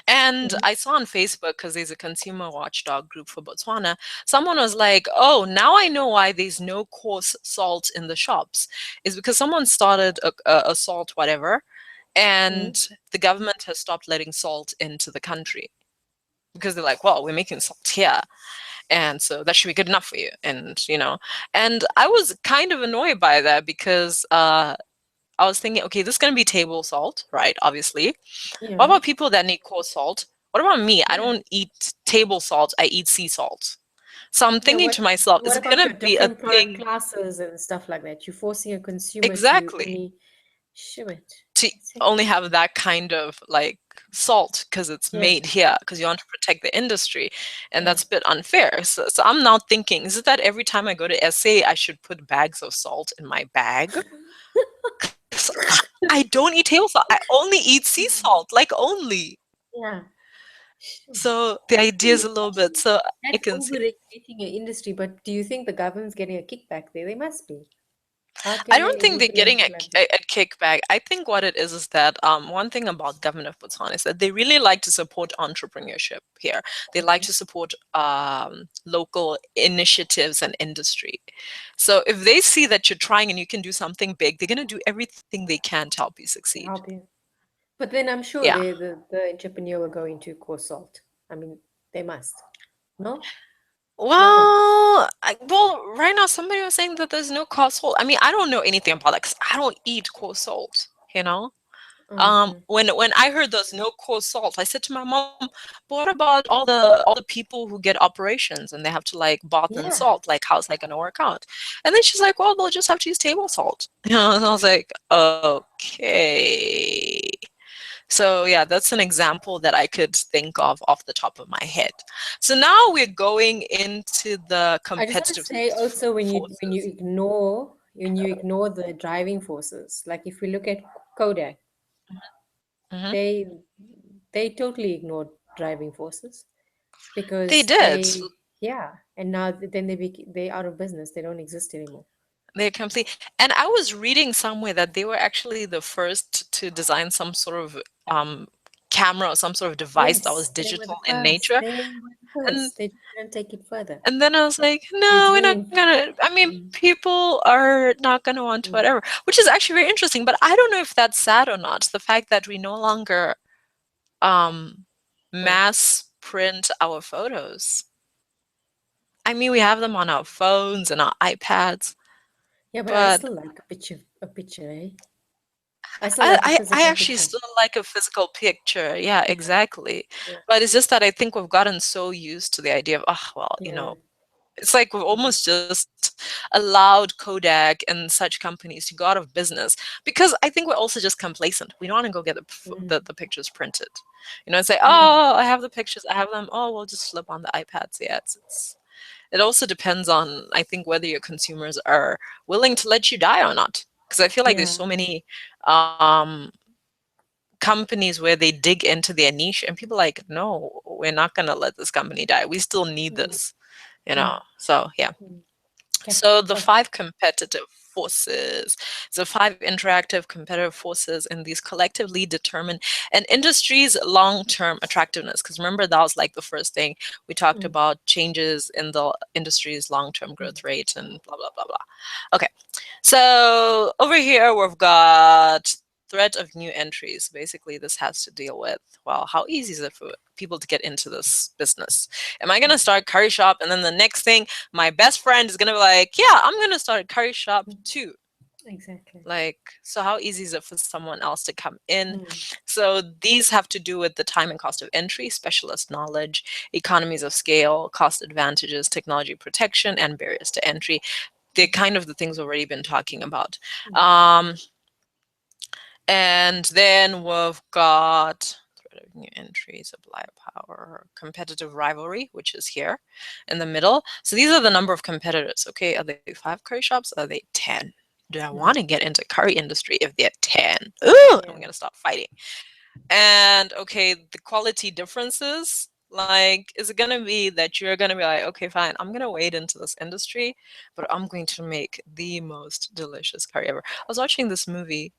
And Mhm. I saw on Facebook, because there's a consumer watchdog group for Botswana, someone was like, oh, now I know why there's no coarse salt in the shops. Is because someone started a salt whatever, Mhm. and the government has stopped letting salt into the country because they're like, well, we're making salt here, and so that should be good enough for you. And I was kind of annoyed by that because I was thinking, okay, this is going to be table salt, right? Obviously. What Yeah. about people that need coarse salt? What about me? I Yeah. don't eat table salt, I eat sea salt. So I'm Yeah. thinking to myself, is What it about going your to be a different product thing? classes and stuff like that? You're forcing a consumer to Exactly. only show it. To That's it. only have that kind of like salt because it's Yeah. made here because you want to protect the industry, and Yeah. that's a bit unfair. So I'm now thinking, is it that every time I go to SA I should put bags of salt in my bag? 'Cause I don't eat table salt, I only eat sea Mm. salt, like only. Yeah. Sure. So the idea is Actually, a little bit, actually, so I that's can see. over-regulating your industry. But do you think the government's getting a kickback there? They must be. How I can don't they think they're regulate getting it like this? a kickback. I think what it is that one thing about government of Botswana is that they really like to support entrepreneurship here. They like Okay. to support local initiatives and industry. So if they see that you're trying and you can do something big, they're going to do everything they can to help you To succeed. help you. But then I'm sure Yeah. the entrepreneur will go into coarse salt. I mean, they must. No? No. Well, right now somebody was saying that there's no coarse salt. I mean, I don't know anything about that 'cause I don't eat coarse salt. You know. Okay. When I heard there's no coarse salt, I said to my mom, "But what about all the people who get operations and they have to like bath in Yeah. salt? Like, how's that gonna work out?" And then she's like, "Well, they'll just have to use table salt." And I was like, "Okay." So yeah, that's an example that I could think of off the top of my head. So now we're going into the I just want to competitive say also forces. when you ignore the driving forces, like if we look at Kodak, Hmm. they they totally ignored driving forces They because did. they yeah, and now then they out of business. They don't exist anymore. They're complete. And I was reading somewhere that they were actually the first to design some sort of um, camera or some sort of device that was Yes, they were digital the in first. nature. They were the And first. They didn't take it further. and then I was like, It's no, we're very not gonna. I mean, mm, people are not gonna want mm, whatever, which is actually very interesting. But I don't know if that's sad or not. The fact that we no longer um, what? mass print our photos. I mean, we have them on our phones and our iPads, Yeah, but I but still like a picture, eh? I still like a I physical actually picture. still like a physical picture. Yeah, Yeah, exactly. yeah, But it's just that I think we've gotten so used to the idea of, oh, well, yeah. it's like we've almost just allowed Kodak and such companies to go out of business because I think we're also just complacent. We don't want to go get Mm, the pictures printed, and say, mm, oh, I have the pictures, I have them. Oh, we'll just flip on the iPads. Yeah, it also depends on, I think, whether your consumers are willing to let you die or not. Because I feel like there's yeah. so many companies where they dig into their niche and people are like, no, we're not going to let this company die, we still need Mm, this, mm, so yeah. mm. Okay, So the cool. five competitive forces, the five interactive competitive forces, and these collectively determine an industry's long-term attractiveness. Because remember, that was like the first thing we talked Mm, about: changes in the industry's long-term mm, growth rate and blah blah blah blah. Okay, so over here we've got threat of new entries. Basically, this has to deal with, well, how easy is it for people to get into this business? Am I going mm, to start curry shop and then the next thing my best friend is going to be like, yeah, I'm going to start a curry shop mm. too? Exactly. Like, so how easy is it for someone else to come in? Mm, So these have to do with the time and cost of entry, specialist knowledge, economies of scale, cost advantages, technology protection, and barriers to entry. They're kind of the things we've already been talking about. mm, Um, and then we've got threat of new entry, supplier power, competitive rivalry, which is here in the middle. So these are the number of competitors. Okay, are they 5 curry shops? Are they 10? Do I mm. want to get into curry industry if they're 10? Ooh, I'm Yeah. gonna stop fighting. And okay, the quality differences. Like, is it gonna be that you're gonna be like, okay, fine, I'm gonna wade into this industry, but I'm going to make the most delicious curry ever. I was watching this movie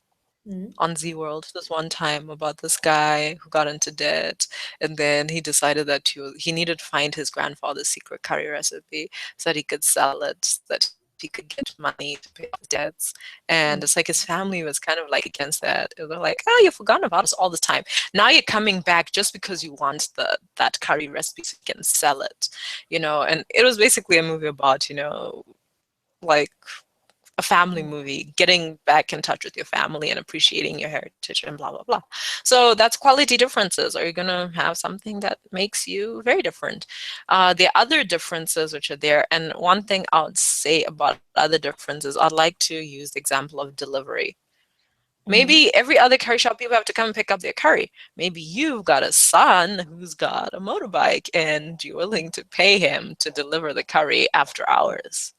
Mm, on Z World this one time about this guy who got into debt, and then he decided that he needed to find his grandfather's secret curry recipe so that he could sell it, so that he could get money to pay off his debts. And it's mm, like his family was kind of like against that. They're like, "Oh, you've forgotten about us all the time. Now you're coming back just because you want the that curry recipe so you can sell it." And it was basically a movie about, like a family mm, movie, getting back in touch with your family and appreciating your heritage and blah, blah, blah. So that's quality differences. Are you going to have something that makes you very different? The other differences which are there, and one thing I would say about other differences, I'd like to use the example of delivery. mm, Maybe every other curry shop people have to come and pick up their curry. Maybe you've got a son who's got a motorbike and you're willing to pay him to deliver the curry after hours.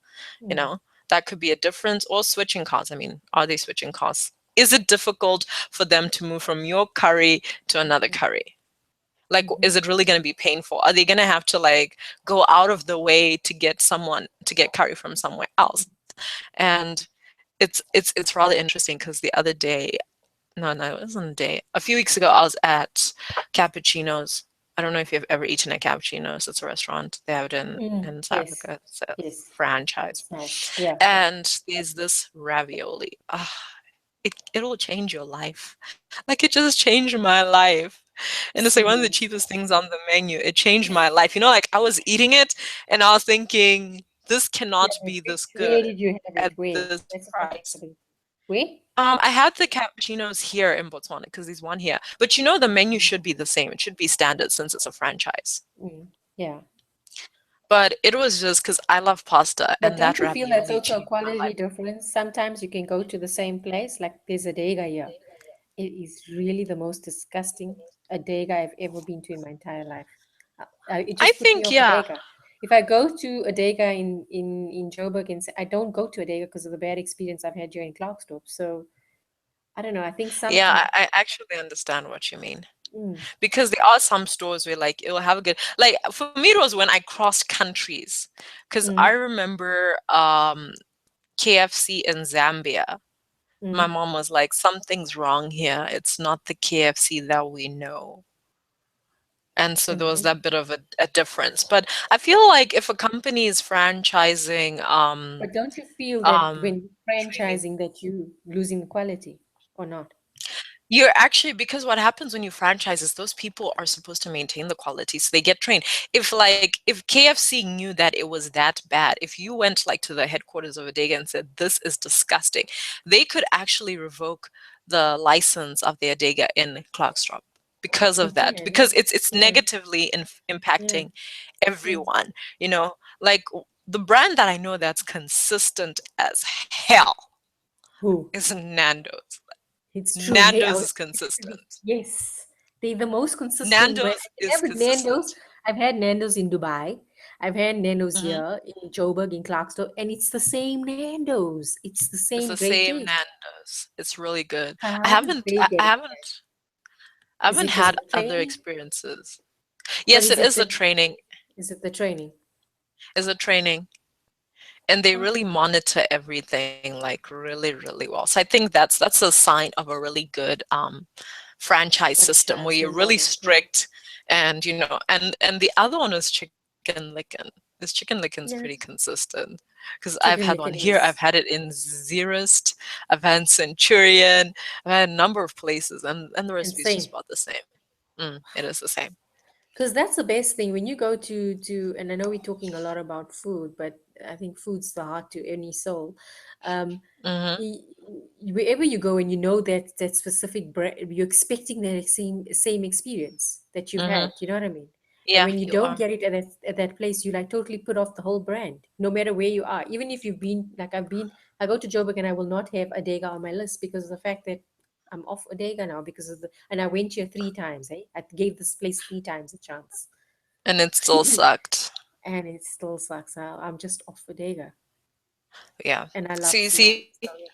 you mm, know that could be a difference, or switching costs. I mean, are they switching costs? Is it difficult for them to move from your curry to another curry? Like, mhm, is it really going to be painful? Are they going to have to like go out of the way to get someone to get curry from somewhere else? And it's rather interesting because the other day, no, it wasn't a day, a few weeks ago, I was at Cappuccino's. I don't know if you've ever eaten at Cappuccino's. It's a restaurant. They have it mm. in South Yes, Africa. It's a yes, franchise. it's nice. Yeah, yeah. And there's this ravioli. It'll change your life. Like, it just changed my life. And it's like one of the Serious. cheapest things on the menu. It changed my life. Like, I was eating it and I was thinking, this Yeah, cannot but be this where good did you have it? at Where? this That's the price. question. Where? I had the cappuccinos here in Botswana because there's one here. But the menu Mm, should be the same. It should be standard since it's a franchise. mm, yeah. But it was just because I love pasta But and don't that you feel that's ravioli also a changed my quality life. difference? Sometimes you can go to the same place, like there's a Dega here. It is really the most disgusting a Dega I've ever been to in my entire life. It I just put me think, off a yeah. Dega. If I go to a Dega in Joburg, and I don't go to a Dega because of the bad experience I've had here in Clarksdorp. So I don't know. I think Yeah, sometimes. I actually understand what you mean. Mm, Because there are some stores where like it'll have a good, like, for me it was when I crossed countries. Because I mm, remember KFC in Zambia. My mm. mom was like, something's wrong here. It's not the KFC that we know. And so there was Okay. that bit of a difference. But I feel like if a company is franchising But don't you feel that when training, franchising that you losing quality or not? you're actually, because what happens when you franchise is those people are supposed to maintain the quality, so they get trained. If KFC knew that it was that bad, if you went like to the headquarters of Adega and said this is disgusting, they could actually revoke the license of their Adega in Clarkstrop because They of that, can. because it's Yeah. negatively Yeah. impacting Yeah. everyone. Like, the brand that I know that's consistent as hell Who? is Nando's. It's true. Hey, I Nando's was is consistent. yes. They're the most consistent brand. Nando's I can is have with Nando's. consistent. I've had Nando's in Dubai. I've had Nando's Mhm. here in Joburg, in Clarksville, and it's the same Nando's. It's the It's same the great same taste. Nando's. It's really good. I How did haven't they I get I it? haven't I Is haven't it because had of the other training? experiences. But Yes, it is a training. is it the training? Is a training. And they Okay. really monitor everything like really, really well. So I think that's a sign of a really good franchise system where you're Franchising really model. Yeah. strict. And and the other one is Chicken Licken. This Chicken Licken's pretty Yeah. consistent because I've had one Chicken here, licken I've had is. it in Zerust, I've had Centurion, I've had a number of places, and the And recipe is just same. about the same. It is the same. Because that's the best thing when you go and I know we're talking a lot about food, but I think food's the heart to any soul. Um, Hmm. y- Wherever you go and you know that specific brand, you're expecting that same experience that you've Hmm. had. You know what I mean? And Yeah, when you you don't are. get it at that place, you like totally put off the whole brand, no matter where you are. Even if you've been like I go to Joburg and I will not have a Dega on my list because of the fact that I'm off Odega now because of and I went here 3 times. Eh? I gave this place 3 times a chance, And it still sucked. and it still sucks. I'm just off Odega, Yeah. and I love See, seafood. see, So yeah.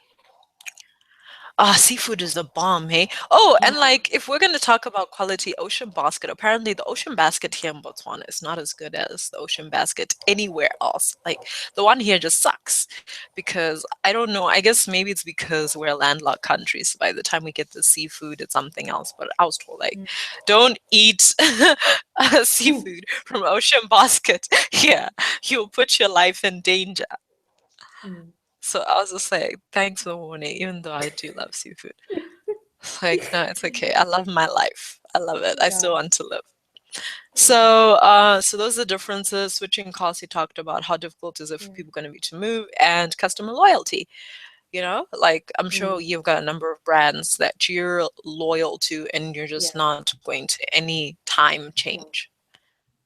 Seafood is the bomb, hey? Oh, and Yeah. like if we're gonna talk about quality, Ocean Basket, apparently the Ocean Basket here in Botswana is not as good as the Ocean Basket anywhere else. Like the one here just sucks because I don't know. I guess maybe it's because we're a landlocked country, so by the time we get the seafood, it's something else. But I was told like, don't eat Mm. seafood from Ocean Basket. Yeah, you'll put your life in danger. Mm. So I was just like, thanks for the warning, even though I do love seafood. It's like, no, it's okay. I love my life. I love it. I Yeah. still want to live. Yeah. So those are the differences. Switching costs, you talked about how difficult is it for Yeah. people going to be to move, and customer loyalty. Like I'm sure Mm. you've got a number of brands that you're loyal to, and you're just Yeah. not going to any time Mm. change.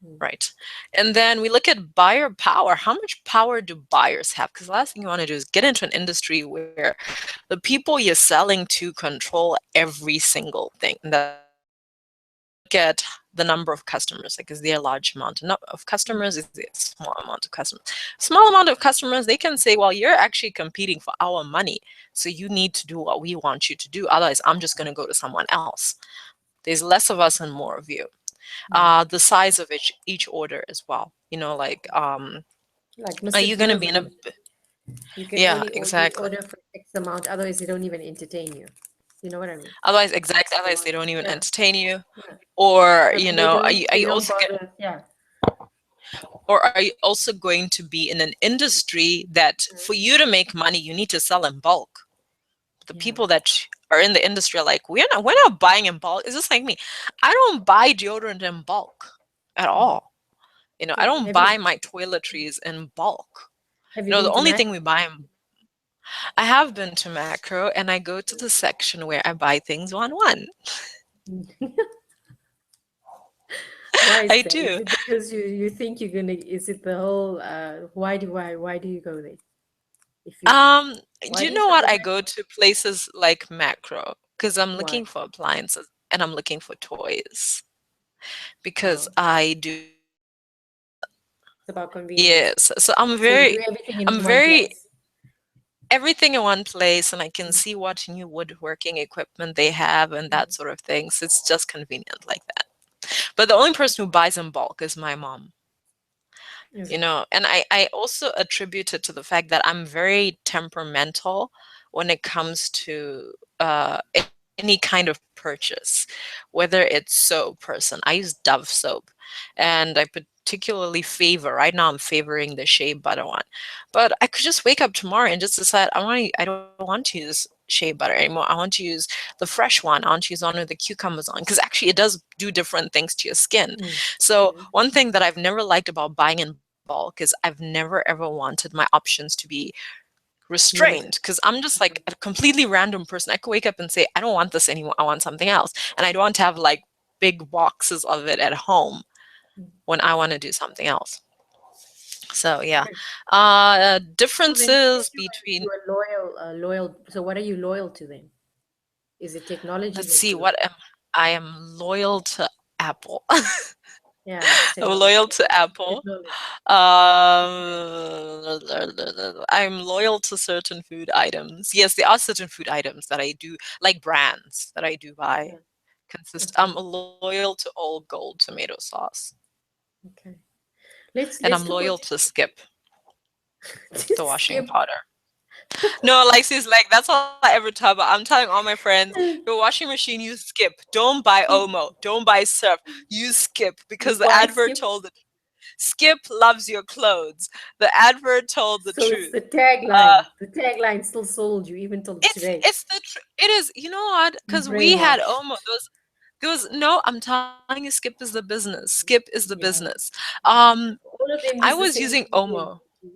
Mm. Right. And then we look at buyer power. How much power do buyers have? Because the last thing you want to do is get into an industry where the people you're selling to control every single thing. And that's not good. So we look at the number of customers. Like, is there a large amount of Mm. customers? Is there a small amount of customers? Small amount of customers, they can say, well, you're actually competing for our money. So you need to do what we want you to do. Otherwise, I'm just going to go to someone else. There's less of us and more of you. Mm. The size of each order as well. Like, Like are Mr. you gonna Deals be in a rules. You can yeah, only exactly. order for X amount, otherwise they don't even entertain you. You know what I mean? Otherwise, exactly. Otherwise, they don't even Yeah. entertain you. Yeah. Or, I mean, they don't. are They you don't also get, bother. Yeah. or are you also going to be in an industry that for you to make money, you need to sell in bulk? The Yeah. people that are in the industry are like, we're not buying in bulk. It's just like me. I don't buy deodorant in bulk at Mm. all. I So don't buy my toiletries in bulk. have you The been to only Mac? thing we buy in I have been to Macro and I go to the section where I buy things one. Why is I that? Is do. it because you think you're gonna? Is it the whole? Why do you go there? If you Um, Why do do you you know shop what? at I Mac? go to places like Macro because I'm Why? looking for appliances and I'm looking for toys because Oh, I do it's about convenience. yes. So I'm So you very do everything in I'm one very place. everything in one place and I can Mm. see what new woodworking equipment they have and that Mm. sort of thing. So it's just convenient like that. But the only person who buys in bulk is my mom. Is it? And I also attribute it to the fact that I'm very temperamental when it comes to any kind of purchase, whether it's soap person. I use Dove soap, and I particularly right now I'm favoring the shea butter one. But I could just wake up tomorrow and just decide I don't want to use shea butter anymore. I want to use the fresh one. I want to use one with the cucumbers on because actually it does do different things to your skin. Mm. So Mm. one thing that I've never liked about buying in bulk is I've never ever wanted my options to be restrained Limited. because I'm just like a completely random person. I could wake up and say, I don't want this anymore. I want something else. And I don't want to have like big boxes of it at home Mm. when I want to do something else. So yeah. Okay. So then you said Differences you between, were loyal. Loyal. So what are you loyal to then? Is it technology let's that see, you like? I am loyal to Apple. Yeah, it's I'm technology. loyal to Apple. Technology. I'm loyal to certain food items. Yes, there are certain food items that I do, like brands that I do buy. Yeah. I'm Okay. loyal to All Gold tomato sauce, Okay. Let's and I'm let's talk loyal about to Skip, the washing skip. powder. No, like she's like that's all I ever tell. But I'm telling all my friends, your washing machine use Skip. Don't buy Omo. Don't buy Surf. Use Skip because the Why advert skip? told the Skip loves your clothes. The advert told the So it's truth. the Uh, tagline. The tagline still sold you even till today. it is. You know what? You Because we had brainwashed. Omo. There was no. I'm telling you, Skip is the business. Skip is the business. Yeah. All of I them was use the using same Omo. thing.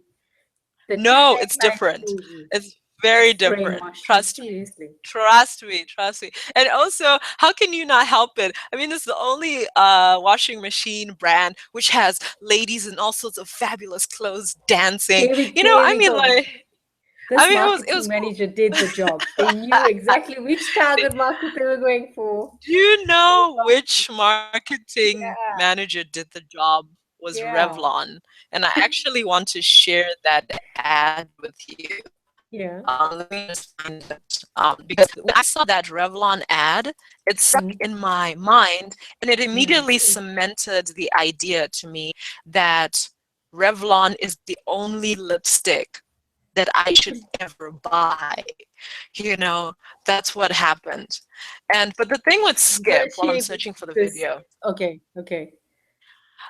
The No, it's tagline different. fooled you. It's very different. Brainwashed you. Trust me. Seriously. Trust me, trust me. And also, how can you not help it? I mean, it's the only washing machine brand which has ladies in all sorts of fabulous clothes dancing. There I we mean, go. like, This it marketing was cool. manager did the job. They knew exactly which target market they were going for. Do you know which marketing Yeah, manager did the job? Was yeah, Revlon. And I actually want to share that ad with you. Let me just find it. because when I saw that Revlon ad, it stuck Mm. in my mind, and it Yeah, immediately see. cemented the idea to me that Revlon is the only lipstick that I should ever buy. You know, that's what happened. And but the thing with You gotta Skip, while I'm share searching for the this. video, Okay, okay.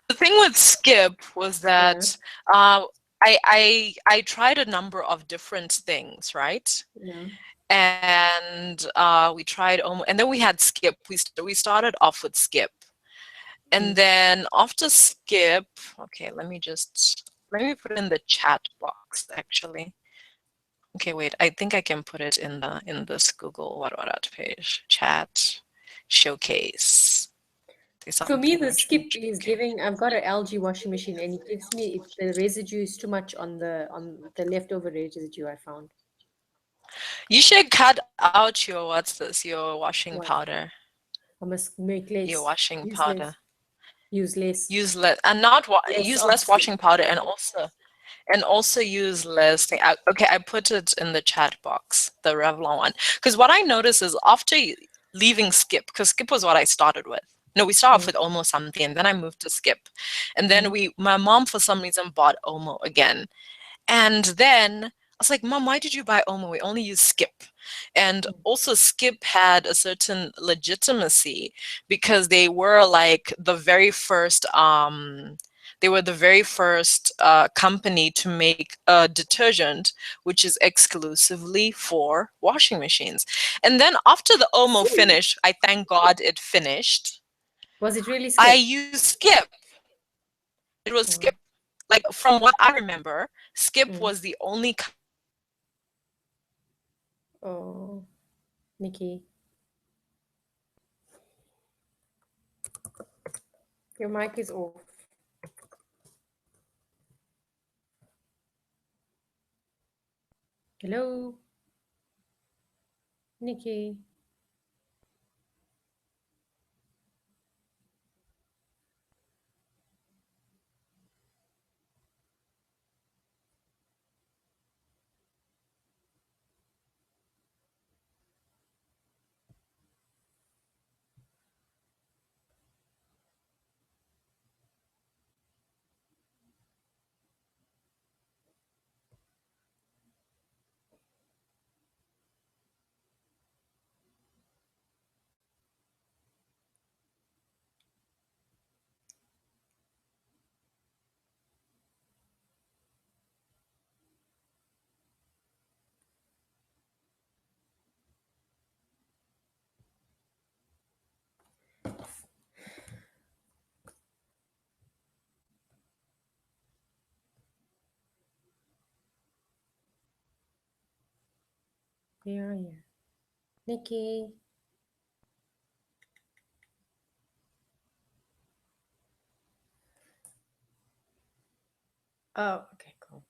the thing with Skip was Yeah, that uh, I tried a number of different things, right? yeah. And we tried and then we had Skip. We started off with Skip, and Mm. then after Skip, okay, let me put it in the chat box actually. Okay, wait, I think I can put it in this Google what page chat showcase. Say For me, something the which skip makes is okay. giving. I've got an LG washing machine, and it gives me if the residue is too much on the leftover residue I found. You should cut out your what's this? Your washing What? powder. I must make Your less, washing use powder. less, use less, Use less and not less use of less skip. washing powder and also use less thing. Okay, I put it in the chat box, the Revlon one. Because what I noticed is after leaving Skip, because Skip was what I started with. No, we started off Mm, with almost something, and then I moved to Skip, and then mm, my mom for some reason bought Omo again, and then I was like, Mom, why did you buy Omo? We only use Skip. And mm. also, Skip had a certain legitimacy because they were like the very first. They were the very first company to make a detergent which is exclusively for washing machines. And then after the Omo finished, I thank God it finished. Was it really I skip? used Skip. It was Skip. Oh, Like from what I remember, Skip mm. was the only Oh, Nikki, your mic is off. Hello, Nikki. Where are you, Nikki? Oh, okay, cool.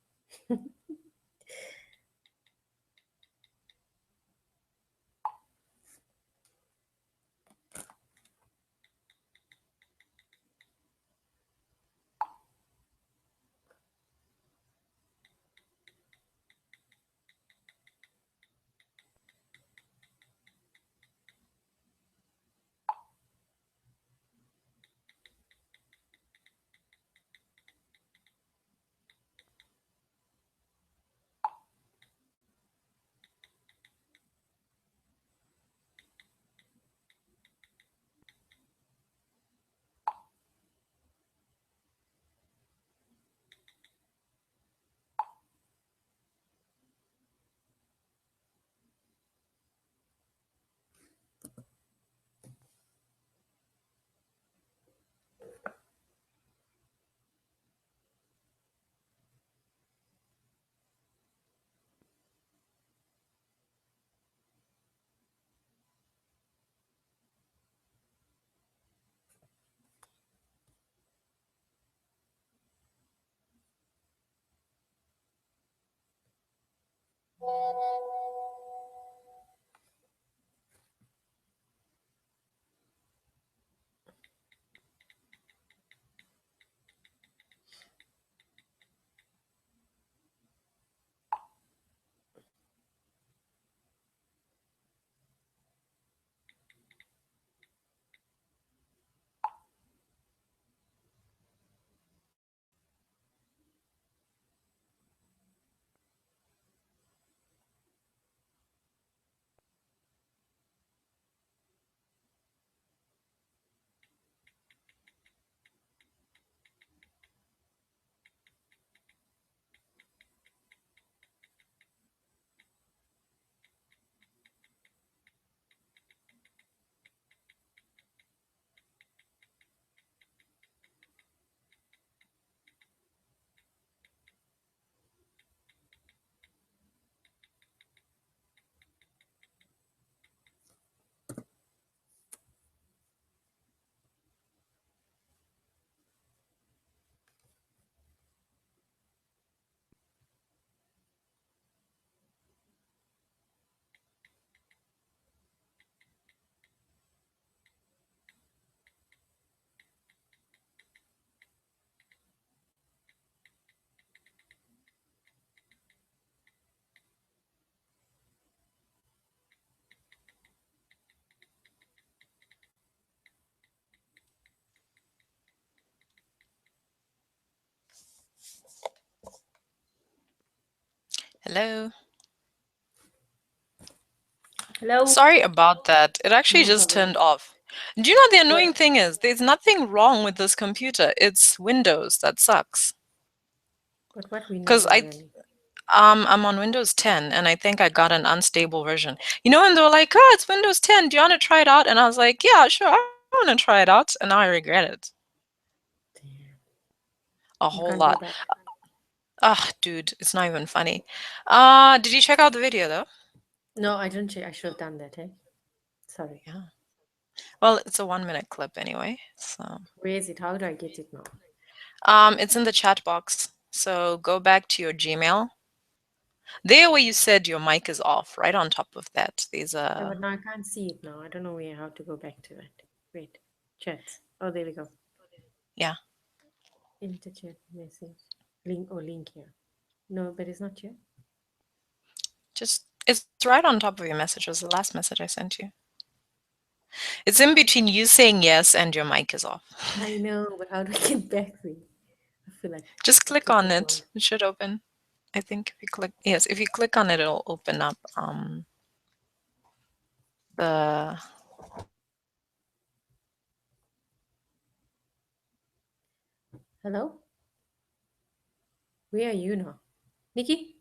Hello. Hello? Sorry about that. It actually No just problem. turned off. Do you know the What? annoying thing is there's nothing wrong with this computer. It's Windows that sucks. But what Windows Because are you on? I'm on Windows 10 and I think I got an unstable version. You know, and they're like, "Oh, it's Windows 10. Do you want to try it out?" And I was like, "Yeah, sure. I want to try it out." And now I regret it Damn. a You whole can't go lot. back. Ah, dude, it's not even funny. Did you check out the video though? No, I don't check. I should have done that, eh? Sorry. Yeah. Well, it's a 1 minute clip anyway. So, Where is it? How do I get it now? it's in the chat box. So go back to your Gmail. There where you said your mic is off, right on top of that. There's Yeah, a but now I can't see it now. I don't know where how to go back to it. Wait. Chat. Oh, there we go. yeah. Enter chat message. Link or link here. No, but it's not here. Just it's right on top of your message. It was the last message I sent you. It's in between you saying yes and your mic is off. I know, but how do I get back there? I feel like Just click on clicking it. on. It should open. I think if you click, yes, if you click on it, it'll open up the Hello? Where are you now? Nikki?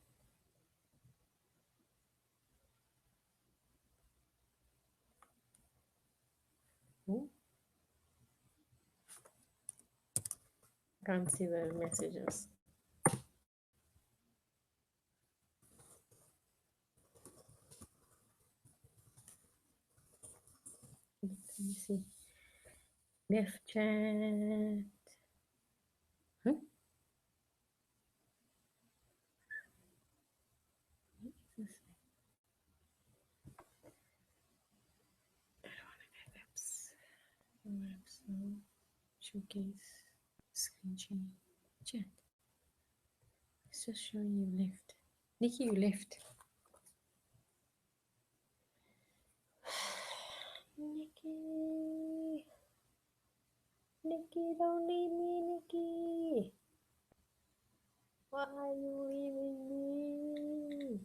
Hmm? Can't see the messages. Let me see. Left chat. Huh? Apps. Apps. Showcase. Screen share. Chat. It's just showing you left. Nikki, you left. Nikki. Nikki, don't leave me, Nikki. Why are you leaving me?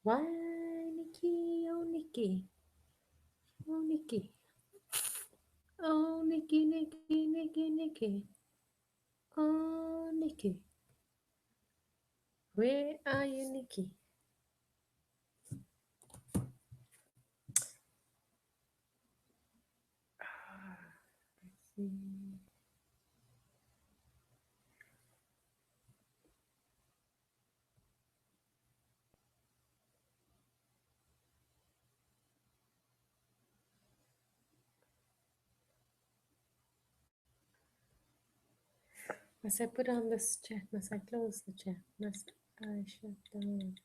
Why, Nikki? Oh, Nikki. Oh, Nikki. Oh, Nikki, Nikki, Nikki, Nikki. Oh, Nikki. Where are you, Nikki? Let's see. Must I put on this chat? Must I close the chat? Must I shut down?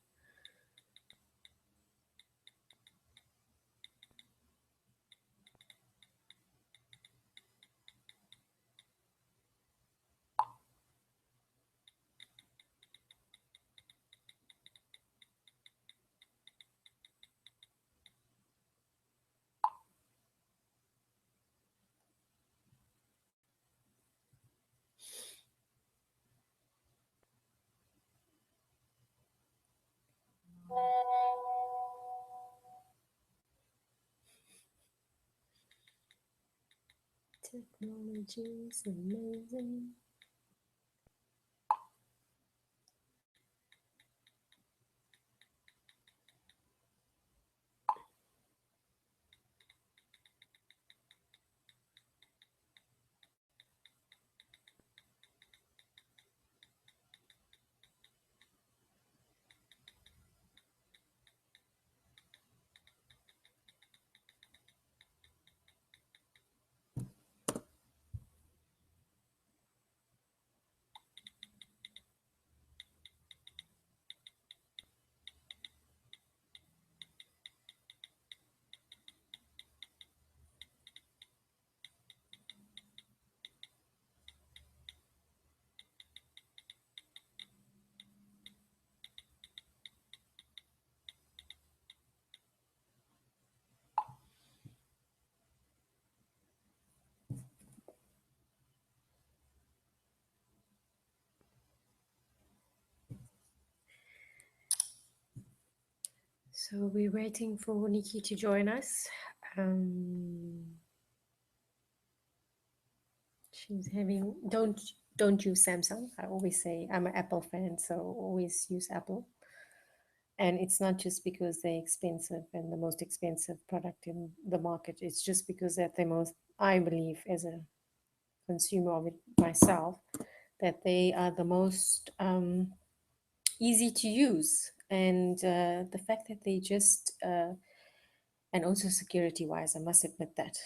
Technology is amazing. So we're waiting for Nikki to join us. Um, she's having don't use Samsung. I always say I'm an Apple fan, so always use Apple. And it's not just because they're expensive and the most expensive product in the market. It's just because that the most, I believe, as a consumer of it myself, that they are the most easy to use. And the fact that they just, and also security wise, I must admit that.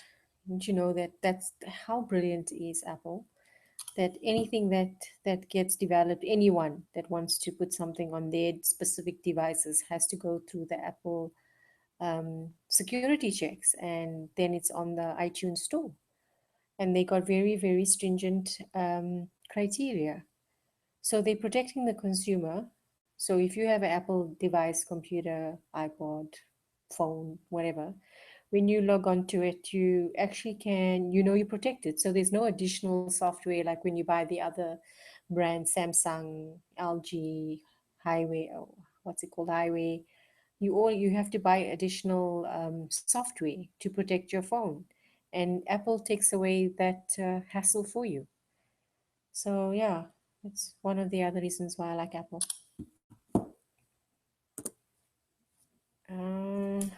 Don't you know that that's how brilliant is Apple? That anything that gets developed, anyone that wants to put something on their specific devices has to go through the Apple security checks, and then it's on the iTunes store. And they got very, very stringent criteria. So they're protecting the consumer. So if you have an Apple device, computer, iPod, phone, whatever, when you log on to it, you actually can, you're protected. So there's no additional software like when you buy the other brand, Samsung, LG, Highway, or what's it called, Highway. You have to buy additional software to protect your phone, and Apple takes away that hassle for you. So yeah, it's one of the other reasons why I like Apple. Um,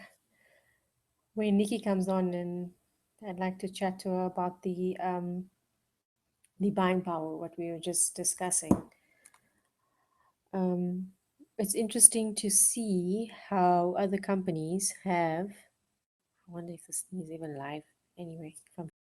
when Nikki comes on, and I'd like to chat to her about the buying power, what we were just discussing. Um, it's interesting to see how other companies have. I wonder if this thing is even live. Anyway, if I'm